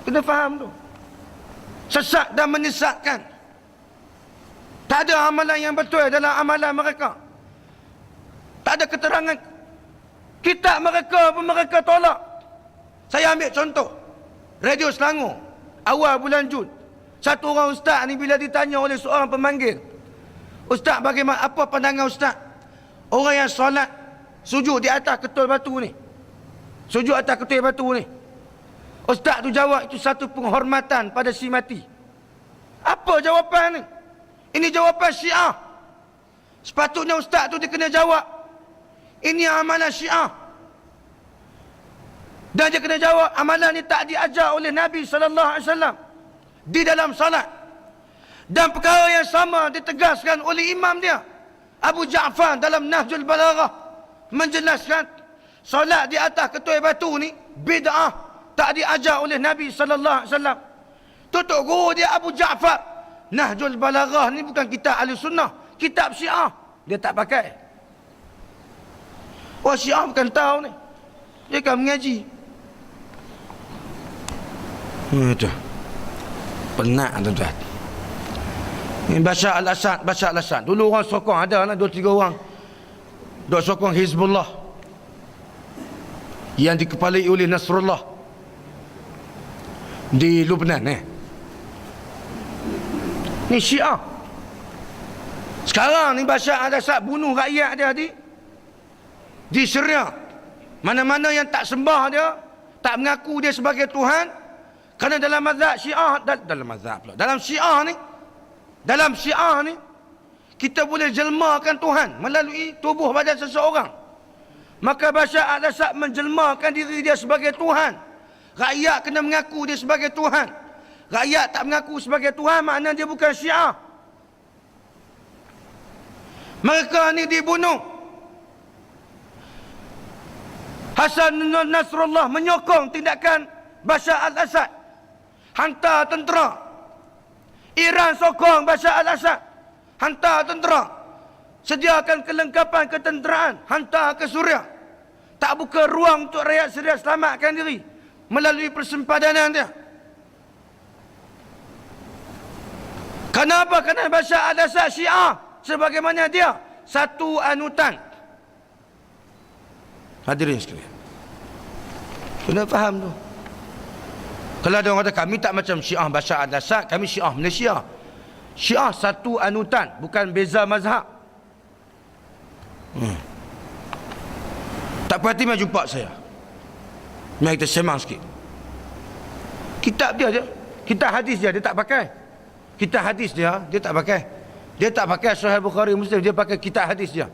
Kena faham tu. Sesat dan menyesatkan. Tak ada amalan yang betul dalam amalan mereka. Tak ada keterangan. Kitab mereka pun mereka tolak. Saya ambil contoh. Radio Selangor, awal bulan Jun. Satu orang ustaz ni bila ditanya oleh seorang pemanggil, ustaz, bagaimana, apa pandangan ustaz orang yang solat sujud di atas ketul batu ni, sujud atas ketul batu ni? Ustaz tu jawab, itu satu penghormatan pada si mati. Apa jawapan ni? Ini jawapan Syiah. Sepatutnya ustaz tu dia kena jawab, ini amalan Syiah. Dan dia kena jawab, amalan ni tak diajar oleh Nabi SAW di dalam salat. Dan perkara yang sama ditegaskan oleh imam dia, Abu Ja'far, dalam Nahjul Balaghah, menjelaskan salat di atas ketul batu ni bid'ah, tak diajar oleh Nabi SAW. Tutup guru dia Abu Ja'far. Nahjul Balaghah ni bukan kitab Ahlussunnah, kitab Syiah. Dia tak pakai. Wah, Syiah bukan tahu ni, dia kan mengaji. Itu penat tuan-tuan. Ini Bashar al-Assad. Dulu orang sokong, ada lah 2-3 orang dok sokong Hizbullah yang dikepalai oleh Nasrullah di Lubnan. Ni Syiah. Sekarang ni Bashar al-Assad bunuh rakyat dia di Syria. Mana-mana yang tak sembah dia, tak mengaku dia sebagai Tuhan. Kerana dalam mazhab Syiah, dalam Syiah ni kita boleh jelmakan Tuhan melalui tubuh badan seseorang. Maka Bashar al-Assad menjelmakan diri dia sebagai Tuhan. Rakyat kena mengaku dia sebagai Tuhan. Rakyat tak mengaku sebagai Tuhan, maknanya dia bukan Syiah. Mereka ni dibunuh. Hasan Nasrullah menyokong tindakan Bashar al-Assad. Hantar tentera. Iran sokong Bashar al-Assad. Hantar tentera. Sediakan kelengkapan ketenteraan. Hantar ke Suria. Tak buka ruang untuk rakyat Syria selamatkan diri melalui persempadanan dia. Kenapa? Kerana Bashar al-Assad Syiah. Sebagaimana dia satu anutan. Hadirin sekalian, kena faham tu. Kalau ada orang kata kami tak macam Syiah Bashar al-Assad, kami Syiah Malaysia. Syiah satu anutan, bukan beza mazhab. Tak perhati mai jumpa saya. Mari kita sembang sikit. Kitab dia, kitab hadis dia tak pakai. Kitab hadis dia tak pakai. Dia tak pakai Sahih Bukhari Muslim, dia pakai kitab hadis dia.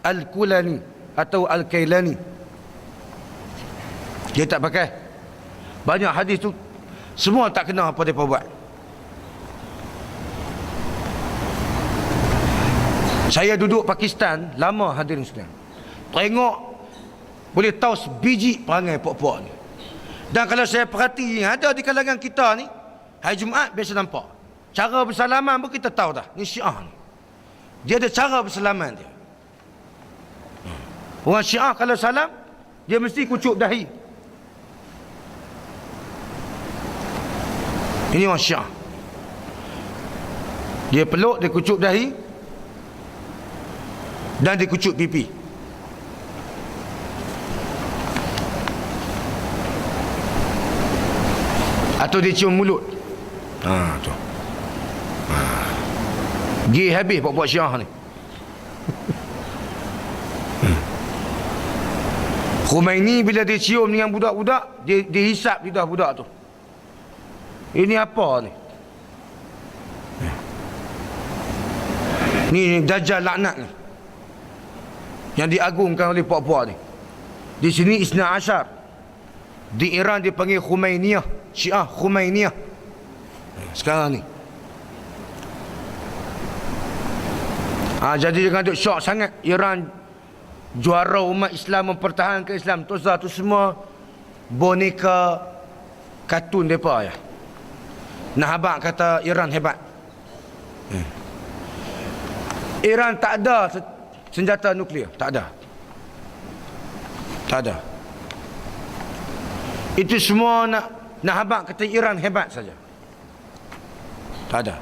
Al-Kulani atau Al-Kailani. Dia tak pakai. Banyak hadis tu semua tak kena apa dia buat. Saya duduk Pakistan lama, hadirin sekalian. Tengok boleh tahu sebiji perangai puak-puak ni. Dan kalau saya perhati, ada di kalangan kita ni, hari Jumaat biasa nampak. Cara bersalaman pun kita tahu dah, ni Syiah ni. Dia ada cara bersalaman dia. Orang Syiah kalau salam, dia mesti kucuk dahi. Ini orang Syiah. Dia peluk, dia kucuk dahi, dan dia kucuk pipi. Atau dia cium mulut. Tu. Gay habis buat Syiah ni. Khomeini bila dia cium dengan budak-budak, dia hisap lidah budak tu. Ini apa ni? Ni Dajjal laknat ni, yang diagungkan oleh puak-puak ni. Di sini Isna Ashar. Di Iran dia panggil Khomeiniah, Syiah Khomeiniah. Sekarang ni. Jadi jangan duk syok sangat Iran juara umat Islam, mempertahankan Islam. Tu semua boneka kartun mereka ya. Nah, abang kata Iran hebat. Iran tak ada senjata nuklear. Tak ada. Tak ada. Itu semua nak abang kata Iran hebat saja. Tak ada.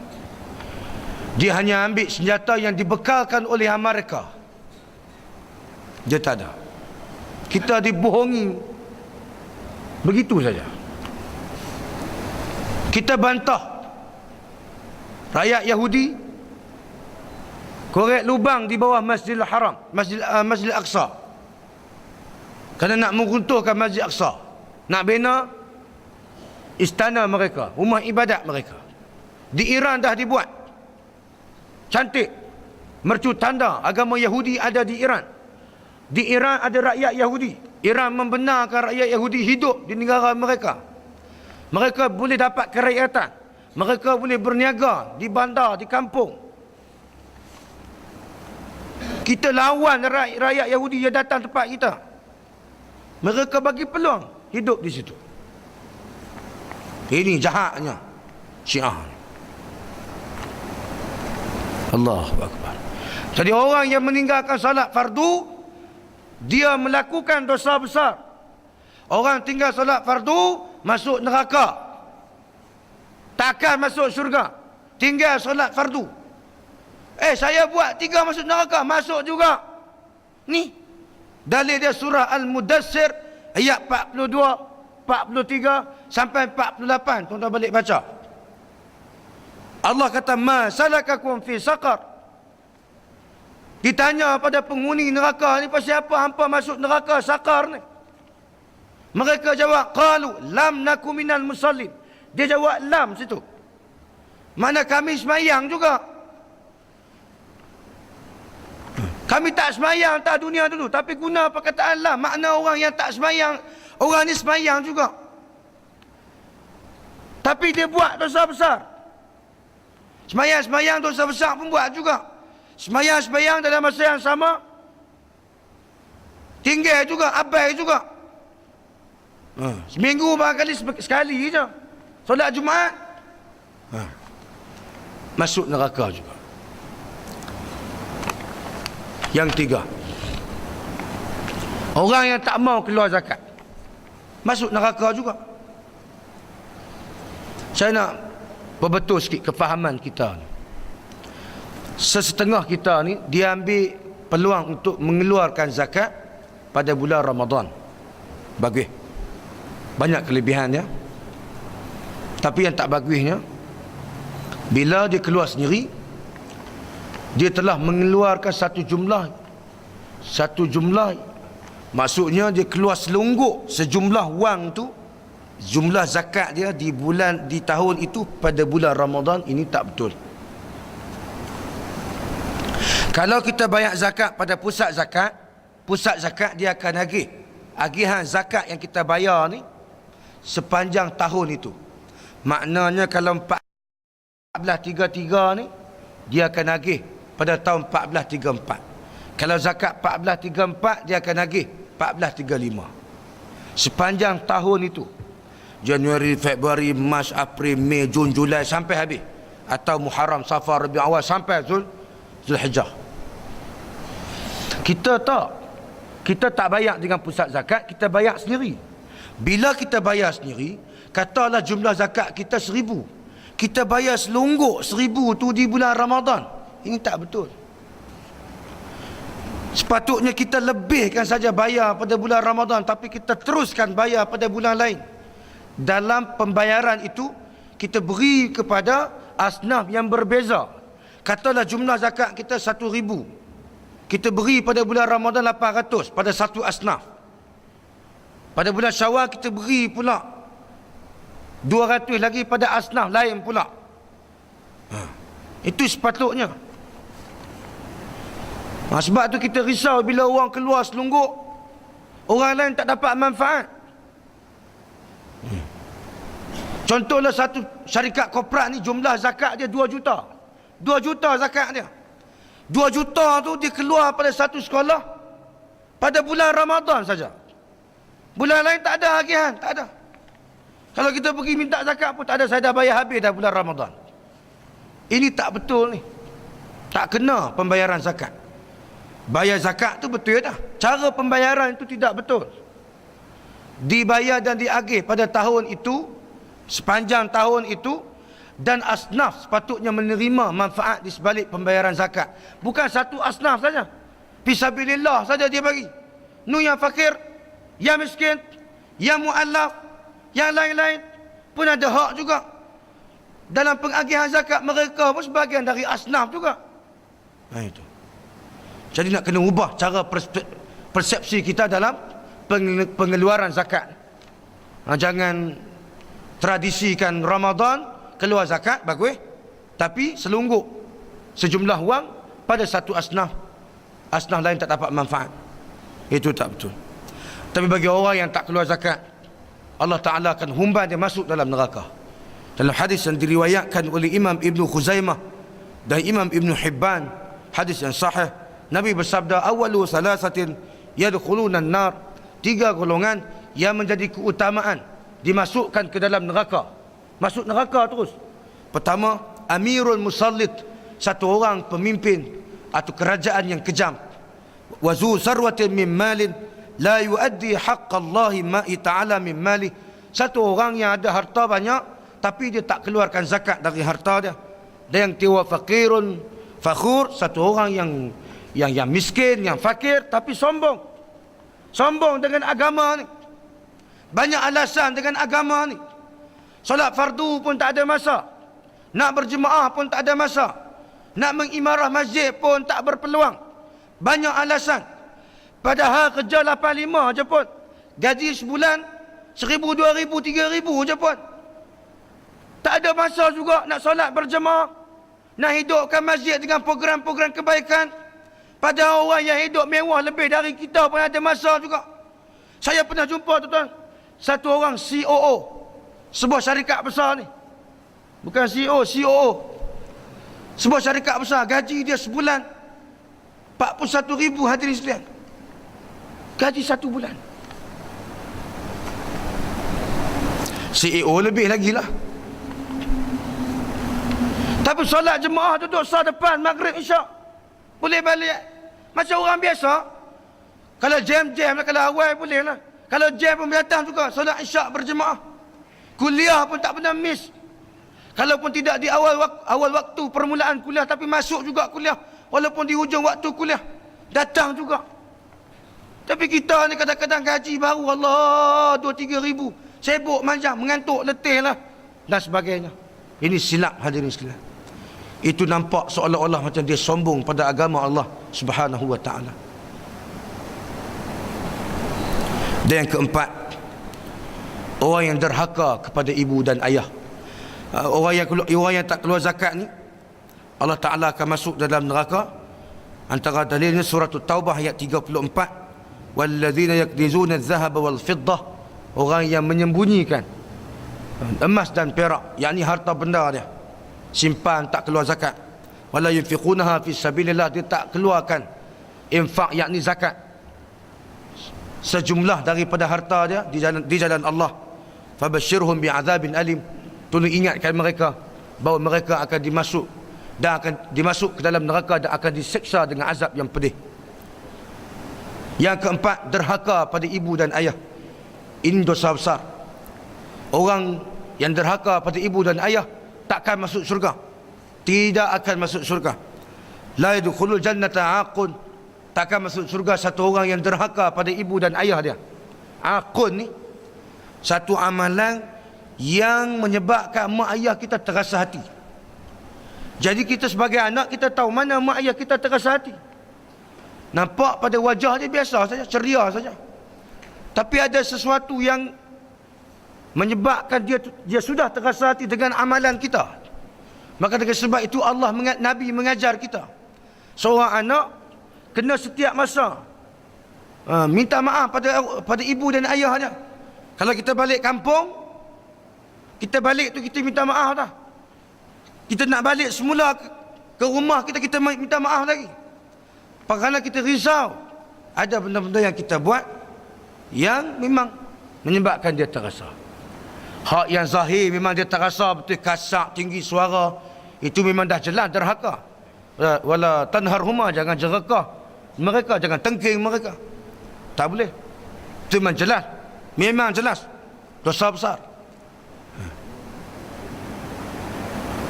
Dia hanya ambil senjata yang dibekalkan oleh Amerika. Dia tak ada. Kita dibohongi begitu saja. Kita bantah rakyat Yahudi korek lubang di bawah Masjidil Haram, Masjidil Aqsa, kerana nak meruntuhkan Masjid Aqsa, nak bina istana mereka, rumah ibadat mereka. Di Iran dah dibuat cantik, mercu tanda agama Yahudi ada di Iran. Di Iran ada rakyat Yahudi. Iran membenarkan rakyat Yahudi hidup di negara mereka. Mereka boleh dapat kerakyatan. Mereka boleh berniaga di bandar, di kampung. Kita lawan rakyat Yahudi yang datang tempat kita. Mereka bagi peluang hidup di situ. Ini jahatnya Syiah. Allahu Akbar. Jadi orang yang meninggalkan salat fardu, dia melakukan dosa besar. Orang tinggal solat fardu masuk neraka, takkan masuk syurga. Tinggal solat fardu. Saya buat 3 masuk neraka, masuk juga. Ni dalil dia surah Al-Mudassir ayat 42, 43 sampai 48. Tuan-tuan balik baca. Allah kata, ma salakakum fi saqar. Ditanya pada penghuni neraka ni, pasal apa hampa masuk neraka sakar ni? Mereka jawab, qalu lam naku minal musallin. Dia jawab lam situ, mana kami semayang juga. Kami tak semayang tak dunia dulu, tapi guna perkataan lam, makna orang yang tak semayang, orang ni semayang juga, tapi dia buat dosa besar. Semayang dosa besar pun buat juga. Semayang dalam masa yang sama, tinggal juga, abai juga. Seminggu barangkali sekali je solat Jumaat, masuk neraka juga. Yang 3, orang yang tak mau keluar zakat, masuk neraka juga. Saya nak berbetul sikit kefahaman kita ni. Sesetengah kita ni dia ambil peluang untuk mengeluarkan zakat pada bulan Ramadan. Bagus, banyak kelebihannya. Tapi yang tak bagusnya, bila dia keluar sendiri, dia telah mengeluarkan satu jumlah, maksudnya dia keluar selungguk sejumlah wang tu, jumlah zakat dia di tahun itu pada bulan Ramadan. Ini tak betul. Kalau kita bayar zakat pada pusat zakat dia akan agih. Agihan zakat yang kita bayar ni sepanjang tahun itu. Maknanya kalau 1433 ni, dia akan agih pada tahun 1434. Kalau zakat 1434, dia akan agih 1435. Sepanjang tahun itu, Januari, Februari, Mac, April, Mei, Jun, Julai sampai habis, atau Muharram, Safar, Rabiul Awal sampai Zulhijjah. Kita tak. Kita tak bayar dengan pusat zakat, kita bayar sendiri. Bila kita bayar sendiri, katalah jumlah zakat kita 1,000, kita bayar selungguk 1,000 tu di bulan Ramadan. Ini tak betul. Sepatutnya kita lebihkan saja bayar pada bulan Ramadan, tapi kita teruskan bayar pada bulan lain. Dalam pembayaran itu, kita beri kepada asnaf yang berbeza. Katalah jumlah zakat kita 1,000, kita beri pada bulan Ramadan 800 pada satu asnaf. Pada bulan Syawal kita beri pula 200 lagi pada asnaf lain pula. Itu sepatutnya. Sebab tu kita risau bila orang keluar selungguk, orang lain tak dapat manfaat. Contohlah satu syarikat korporat ni, jumlah zakat dia 2 juta. 2 juta zakat dia. 2 juta tu dia keluar pada satu sekolah pada bulan Ramadan saja. Bulan lain tak ada agihan, tak ada. Kalau kita pergi minta zakat pun tak ada, saya dah bayar habis dah bulan Ramadan. Ini tak betul ni. Tak kena pembayaran zakat. Bayar zakat tu betul dah. Cara pembayaran itu tidak betul. Dibayar dan diagih pada tahun itu, sepanjang tahun itu, dan asnaf sepatutnya menerima manfaat di sebalik pembayaran zakat. Bukan satu asnaf saja. Fisabilillah saja dia bagi. Nu yang fakir, yang miskin, yang mu'allaf, yang lain-lain pun ada hak juga. Dalam pengagihan zakat mereka pun sebahagian dari asnaf juga. Itu. Jadi nak kena ubah cara persepsi kita dalam pengeluaran zakat. Jangan tradisikan Ramadan keluar zakat, bagus, tapi selungguk sejumlah wang pada satu asnaf, asnaf lain tak dapat manfaat. Itu tak betul. Tapi bagi orang yang tak keluar zakat, Allah Ta'ala akan humban dia masuk dalam neraka. Dalam hadis yang diriwayatkan oleh Imam Ibn Khuzaimah dan Imam Ibn Hibban, hadis yang sahih, Nabi bersabda, awalu salasatin yadkhuluna an-nar, 3 golongan yang menjadi keutamaan dimasukkan ke dalam neraka. Masuk neraka terus. Pertama, amirul musallit, satu orang pemimpin atau kerajaan yang kejam. Wa zu sarwatin min malin la yuaddi haqqallahi ma'i ta'ala min mali, satu orang yang ada harta banyak tapi dia tak keluarkan zakat dari harta dia. Dan yang tiwa fakirun fakhur, satu orang yang miskin, yang fakir tapi sombong. Sombong dengan agama ni. Banyak alasan dengan agama ni. Solat fardu pun tak ada masa. Nak berjemaah pun tak ada masa. Nak mengimarah masjid pun tak berpeluang. Banyak alasan. Padahal kerja 85 je pun. Gaji sebulan 1,000, 2,000, 3,000 je pun. Tak ada masa juga nak solat berjemaah. Nak hidupkan masjid dengan program-program kebaikan. Padahal orang yang hidup mewah lebih dari kita pun ada masa juga. Saya pernah jumpa tuan-tuan, satu orang COO sebuah syarikat besar ni. Bukan CEO, COO. Sebuah syarikat besar, gaji dia sebulan 41,000 hadirin sekalian. Gaji 1 bulan. CEO lebih lagi lah. Tapi solat jemaah duduk sah depan maghrib isyak, boleh balik macam orang biasa. Kalau jam-jam lah, kalau awal boleh lah. Kalau jam pun datang juga solat isyak berjemaah. Kuliah pun tak pernah miss. Kalaupun tidak di awal waktu permulaan kuliah, tapi masuk juga kuliah. Walaupun di hujung waktu kuliah, datang juga. Tapi kita ni kadang-kadang gaji baru, Allah, 2-3 ribu. Sibuk manjang, mengantuk, letih lah, dan sebagainya. Ini silap hadirin sekalian. Itu nampak seolah-olah macam dia sombong pada agama Allah Subhanahu wa ta'ala. Dan yang keempat, orang yang derhaka kepada ibu dan ayah. Orang yang tak keluar zakat ni, Allah Ta'ala akan masuk dalam neraka. Antara dalilnya surah Taubah ayat 34. Walladzina yaknizuna adh-dhahaba wal-fiddah, orang yang menyembunyikan emas dan perak, yakni harta benda dia, simpan tak keluar zakat. Wala yunfiqunaha fi sabilillah, dia tak keluarkan infak yakni zakat, sejumlah daripada harta dia di jalan Allah. Fabashshirhum bi'adzabin alim, tolong ingatkan mereka bahawa mereka akan dimasuk ke dalam neraka dan akan diseksa dengan azab yang pedih. Yang keempat, derhaka pada ibu dan ayah. Ini dosa besar. Orang yang derhaka pada ibu dan ayah takkan masuk syurga. Tidak akan masuk syurga. La yadkhulul jannata aqun. Takkan masuk syurga satu orang yang derhaka pada ibu dan ayah dia. Aqun ni satu amalan yang menyebabkan mak ayah kita terasa hati. Jadi kita sebagai anak, kita tahu mana mak ayah kita terasa hati. Nampak pada wajah dia biasa saja, ceria saja. Tapi ada sesuatu yang menyebabkan dia sudah terasa hati dengan amalan kita. Maka dengan sebab itu Allah, Nabi mengajar kita, seorang anak kena setiap masa minta maaf pada ibu dan ayah dia. Kalau kita balik kampung, kita balik tu kita minta maaf dah. Kita nak balik semula ke rumah kita minta maaf lagi. Kerana kita risau ada benda-benda yang kita buat yang memang menyebabkan dia terasa. Hak yang zahir memang dia terasa betul, kasak, tinggi suara, itu memang dah jelas derhaka. Wala tanharhuma, jangan jerakah mereka, jangan tengking mereka. Tak boleh. Itu memang jelas. Memang jelas dosa besar.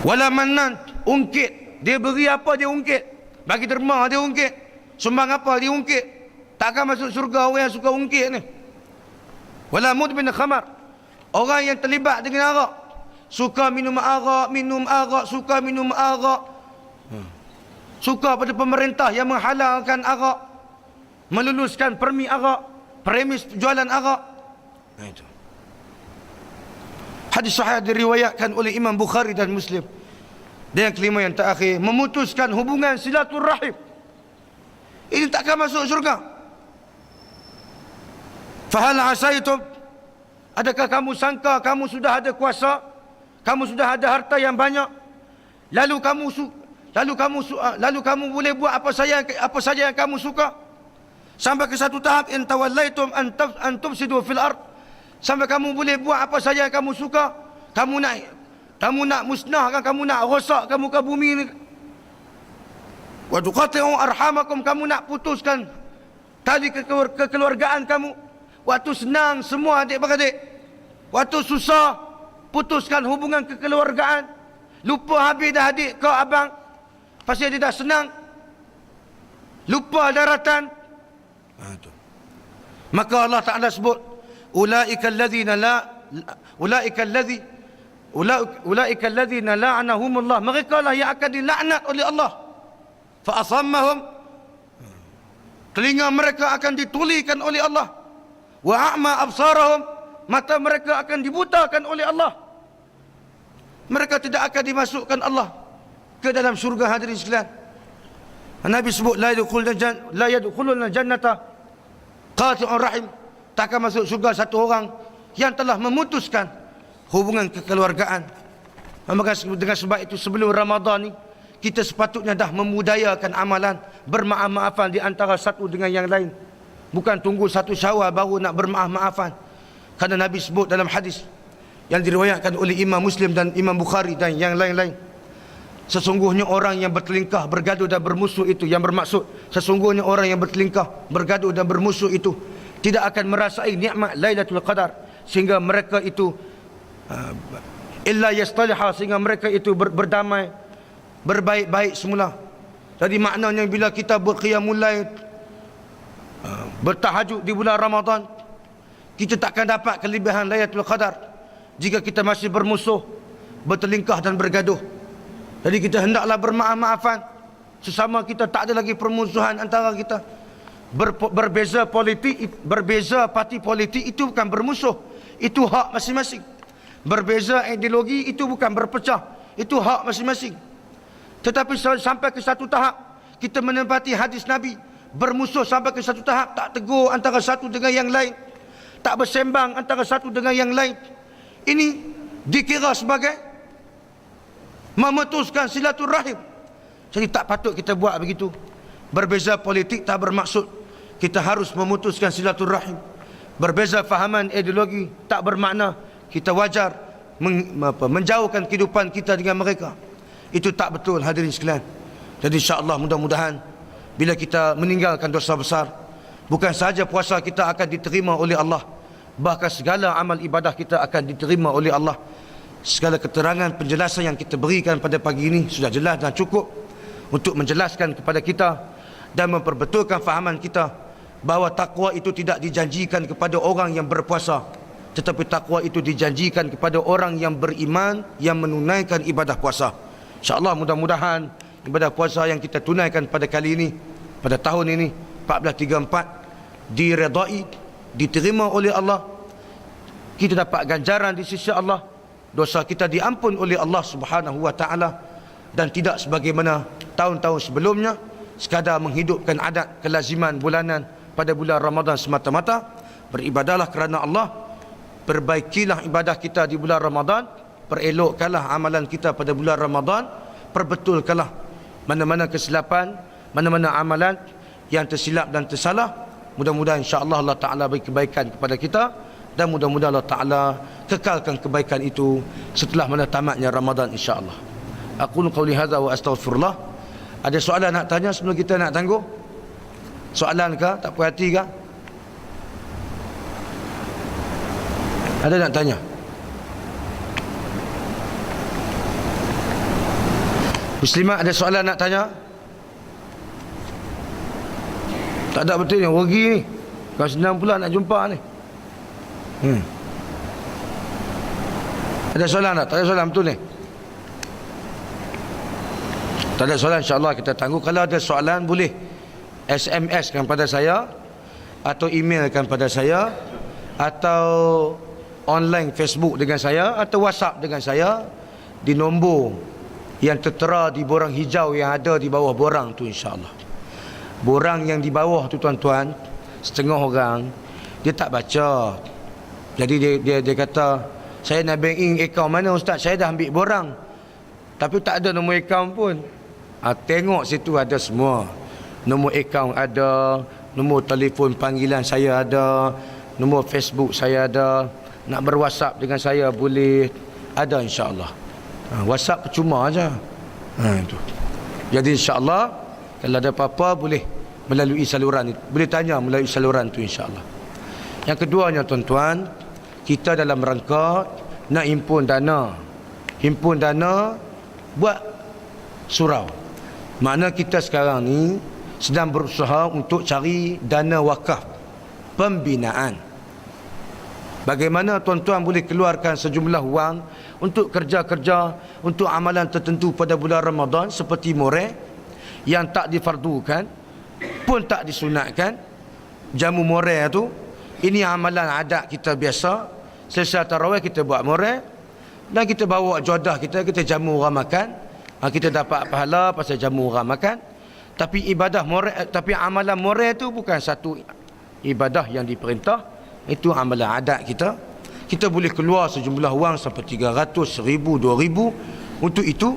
Wala mannan, ungkit. Dia beri apa dia ungkit. Bagi derma dia ungkit. Sumbang apa dia ungkit. Takkan masuk surga orang yang suka ungkit ni. Wala mudmin khamar, orang yang terlibat dengan arak. Suka minum arak, suka minum arak. Suka pada pemerintah yang menghalalkan arak, meluluskan permi arak, premis jualan arak. Itu hadis sahih diriwayatkan oleh Imam Bukhari dan Muslim. Dan yang kelima, yang terakhir, memutuskan hubungan silaturahim. Ini takkan masuk syurga. Fahal asaitum, adakah kamu sangka kamu sudah ada kuasa, kamu sudah ada harta yang banyak, lalu kamu boleh buat apa saja yang kamu suka, sampai ke satu tahap in tawallaitum an tufsidu fil ard, sampai kamu boleh buat apa saja yang kamu suka, kamu nak musnahkan, kamu nak rosakkan muka bumi ni. Wa tuqati'u arhamakum, kamu nak putuskan tali kekeluargaan kamu. Waktu senang semua adik-beradik, waktu susah putuskan hubungan kekeluargaan. Lupa habis dah adik kau abang, pasal dia dah senang, lupa daratan. Maka Allah Ta'ala sebut, ulaika alladhina la'anahumullah, mereka lah yang akan dilaknat oleh Allah. Fa asammahum, telinga mereka akan ditulikan oleh Allah. Wa a'ma absarahum, mata mereka akan dibutakan oleh Allah. Mereka tidak akan dimasukkan Allah ke dalam syurga. Hadirin sekalian, Nabi sebut la yadkhuluna jannata qati'ur rahim, takkan masuk syurga satu orang yang telah memutuskan hubungan kekeluargaan. Maka dengan sebab itu sebelum Ramadan ni, kita sepatutnya dah memudayakan amalan bermaaf-maafan di antara satu dengan yang lain. Bukan tunggu satu Syawal baru nak bermaaf-maafan. Kerana Nabi sebut dalam hadis yang diriwayatkan oleh Imam Muslim dan Imam Bukhari dan yang lain-lain, sesungguhnya orang yang bertelingkah, bergaduh dan bermusuh itu, yang bermaksud sesungguhnya orang yang bertelingkah, bergaduh dan bermusuh itu tidak akan merasai nikmat Lailatul Qadar, sehingga mereka itu illa yastaliha, sehingga mereka itu berdamai, berbaik-baik semula. Jadi maknanya bila kita berqiyamul lail, bertahajud di bulan Ramadan, kita takkan dapat kelebihan Lailatul Qadar jika kita masih bermusuh, bertelingkah dan bergaduh. Jadi kita hendaklah bermaaf-maafan sesama kita, tak ada lagi permusuhan antara kita. Berbeza politik, berbeza parti politik itu bukan bermusuh, itu hak masing-masing. Berbeza ideologi itu bukan berpecah, itu hak masing-masing. Tetapi sampai ke satu tahap kita menempati hadis Nabi, bermusuh sampai ke satu tahap tak tegur antara satu dengan yang lain, tak bersembang antara satu dengan yang lain. Ini dikira sebagai memutuskan silaturahim. Jadi tak patut kita buat begitu. Berbeza politik tak bermaksud kita harus memutuskan silaturahim. Berbeza fahaman ideologi tak bermakna kita wajar menjauhkan kehidupan kita dengan mereka. Itu tak betul, hadirin sekalian. Jadi insya-Allah mudah-mudahan bila kita meninggalkan dosa besar, Bukan sahaja puasa kita akan diterima oleh Allah, bahkan segala amal ibadah kita akan diterima oleh Allah. Segala keterangan penjelasan yang kita berikan pada pagi ini sudah jelas dan cukup untuk menjelaskan kepada kita dan memperbetulkan fahaman kita bahawa takwa itu tidak dijanjikan kepada orang yang berpuasa, tetapi takwa itu dijanjikan kepada orang yang beriman, yang menunaikan ibadah puasa. InsyaAllah mudah-mudahan ibadah puasa yang kita tunaikan pada kali ini, pada tahun ini 1434, diredai, diterima oleh Allah, kita dapat ganjaran di sisi Allah, dosa kita diampun oleh Allah Subhanahu wa taala, dan tidak sebagaimana tahun-tahun sebelumnya sekadar menghidupkan adat kelaziman bulanan pada bulan Ramadan semata-mata. Beribadahlah kerana Allah, perbaikilah ibadah kita di bulan Ramadan, perelokkanlah amalan kita pada bulan Ramadan, perbetulkanlah mana-mana kesilapan, mana-mana amalan yang tersilap dan tersalah. Mudah-mudahan insya-Allah Allah Taala beri kebaikan kepada kita, dan mudah-mudahan Allah Taala kekalkan kebaikan itu setelah mana tamatnya Ramadan insya-Allah. Aku qauli hadza wa astaghfirullah. Ada soalan nak tanya sebelum kita nak tangguh? Soalan ke? Tak puas hati ke? Ada nak tanya? Muslimat ada soalan nak tanya? Tak ada betul ni, rugi ni. Kau senang pula nak jumpa ni. Ada soalan tak? Tak ada soalan betul ni? Tak ada soalan, insyaAllah kita tangguh. Kalau ada soalan boleh SMS kan pada saya, atau email kan pada saya, atau online Facebook dengan saya, atau WhatsApp dengan saya di nombor yang tertera di borang hijau yang ada di bawah borang tu insyaAllah. Borang yang di bawah tu tuan-tuan, setengah orang dia tak baca. Jadi dia kata, saya nak bank in akaun mana ustaz? Saya dah ambil borang tapi tak ada nombor akaun pun. Tengok situ ada semua. Nombor akaun ada, nombor telefon panggilan saya ada, nombor Facebook saya ada, nak berwhatsapp dengan saya boleh, ada insya-Allah. WhatsApp percuma aja. Itu. Jadi insya-Allah kalau ada apa-apa boleh melalui saluran itu, boleh tanya melalui saluran itu insya-Allah. Yang keduanya tuan-tuan, kita dalam rangka nak himpun dana buat surau. Makna kita sekarang ni sedang berusaha untuk cari dana wakaf pembinaan. Bagaimana tuan-tuan boleh keluarkan sejumlah wang untuk kerja-kerja, untuk amalan tertentu pada bulan Ramadan, seperti moreh yang tak difardukan pun tak disunatkan. Jamu moreh tu, ini amalan adat kita biasa. Selesai tarawih kita buat moreh, dan kita bawa jodah kita jamu orang makan. Kita dapat pahala pasal jamu orang makan. Tapi ibadah moreh, tapi amalan moreh tu bukan satu ibadah yang diperintah. Itu amalan adat kita. Kita boleh keluar sejumlah wang sampai 300, 1000, 2000 untuk itu.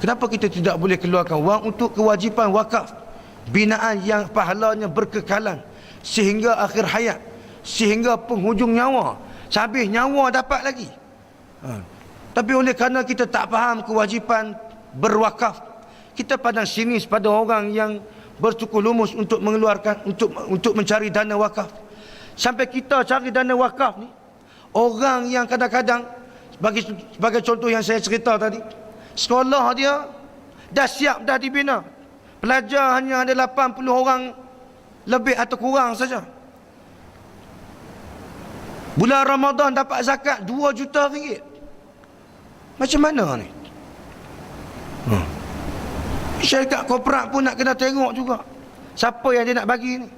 Kenapa kita tidak boleh keluarkan wang untuk kewajipan wakaf binaan yang pahalanya berkekalan sehingga akhir hayat, sehingga penghujung nyawa, habis nyawa dapat lagi. Tapi oleh kerana kita tak faham kewajipan berwakaf, kita pandang sinis pada orang yang bertukur lumus untuk mengeluarkan, untuk mencari dana wakaf. Sampai kita cari dana wakaf ni, orang yang kadang-kadang, sebagai contoh yang saya cerita tadi, sekolah dia dah siap, dah dibina, pelajar hanya ada 80 orang lebih atau kurang saja. Bulan Ramadan dapat zakat 2 juta ringgit. Macam mana ni? Syarikat korporat pun nak kena tengok juga siapa yang dia nak bagi ni.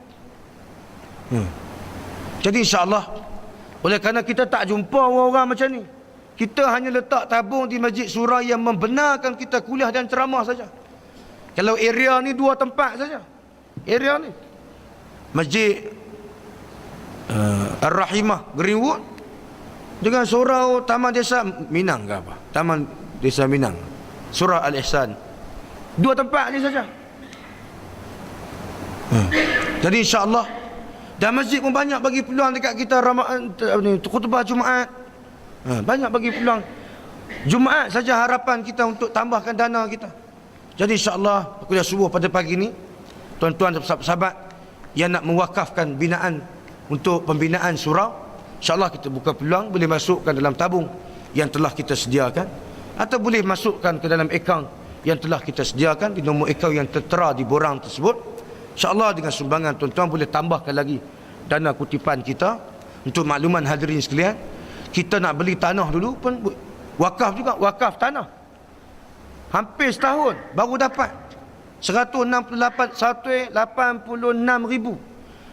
Jadi insya-Allah, oleh kerana kita tak jumpa orang-orang macam ni, kita hanya letak tabung di Masjid Surau yang membenarkan kita kuliah dan ceramah saja. Kalau area ni 2 tempat saja. Area ni Masjid Ar-Rahimah Greenwood dengan surau Taman Desa Minang ke apa? Taman Desa Minang, Surau Al-Ihsan. 2 tempat ni saja. Jadi insya-Allah, dan masjid pun banyak bagi peluang dekat kita khutbah Jumaat. Banyak bagi peluang. Jumaat saja harapan kita untuk tambahkan dana kita. Jadi insya-Allah kuliah subuh pada pagi ni, tuan-tuan dan sahabat, yang nak mewakafkan binaan untuk pembinaan surau, insya-Allah kita buka peluang boleh masukkan dalam tabung yang telah kita sediakan, atau boleh masukkan ke dalam akaun yang telah kita sediakan di nombor akaun yang tertera di borang tersebut. InsyaAllah dengan sumbangan tuan-tuan boleh tambahkan lagi dana kutipan kita. Untuk makluman hadirin sekalian, kita nak beli tanah dulu pun wakaf juga, wakaf tanah. Hampir setahun baru dapat 168 ribu.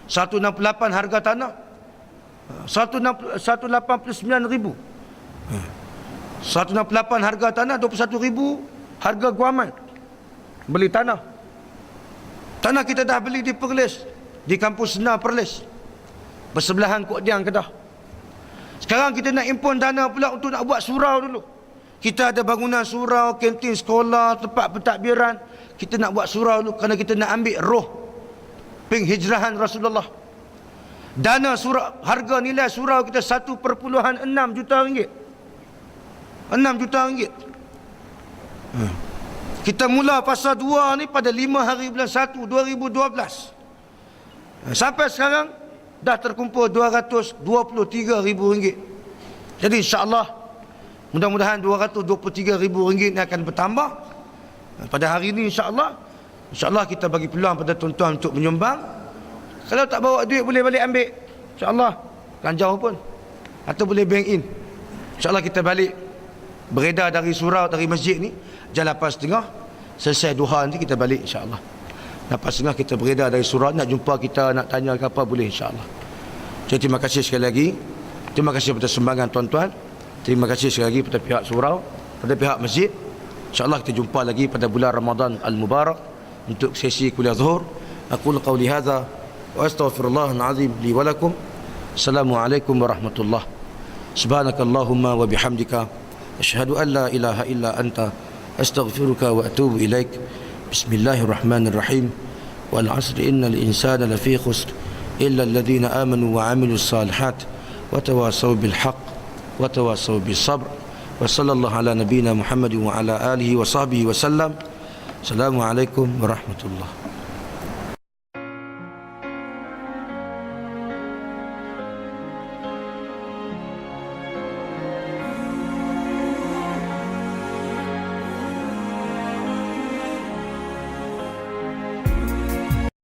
168 harga tanah, 189 ribu. 168 harga tanah, 21 ribu harga guaman beli tanah. Tanah kita dah beli di Perlis, di kampus Senar Perlis, bersebelahan Kok Diang Kedah. Sekarang kita nak impun dana pula untuk nak buat surau dulu. Kita ada bangunan surau, kantin sekolah, tempat pentadbiran. Kita nak buat surau dulu kerana kita nak ambil roh penghijrahan Rasulullah. Dana surau, harga nilai surau kita 1.6 juta ringgit. 6 juta ringgit. Kita mula fasa 2 ni pada 5 hari bulan 1 2012. Sampai sekarang dah terkumpul RM223,000. Jadi insya-Allah mudah-mudahan RM223,000 ni akan bertambah pada hari ini insya-Allah. InsyaAllah kita bagi peluang pada tuan-tuan untuk menyumbang. Kalau tak bawa duit boleh balik ambil, InsyaAllah, kan jauh pun. Atau boleh bank in. InsyaAllah kita balik beredar dari surau, dari masjid ni jam 8.30. Selesai duha nanti kita balik insyaAllah. 8.30 kita beredar dari surau. Nak jumpa kita, nak tanya ke apa, boleh insyaAllah. Jadi terima kasih sekali lagi. Terima kasih pada sumbangan tuan-tuan. Terima kasih sekali lagi pada pihak surau, pada pihak masjid. InsyaAllah kita jumpa lagi pada bulan Ramadan Al-Mubarak untuk sesi kuliah zuhur. Aqulu qawli hadza wa astaghfirullahal azim li wa lakum. Assalamualaikum warahmatullahi. Subhanakallahumma wa bihamdika asyhadu an la ilaha illa anta astaghfiruka wa atubu ilaik. Bismillahirrahmanirrahim. Wal 'asri innal insana lafi khusr illa alladhina amanu wa 'amilus salihat wa tawasaw bil haqq wa tawasaw bis sabr. Wa sallallahu ala nabiyyina Muhammadin wa ala alihi wa sahbihi wa sallam. Assalamualaikum warahmatullahi.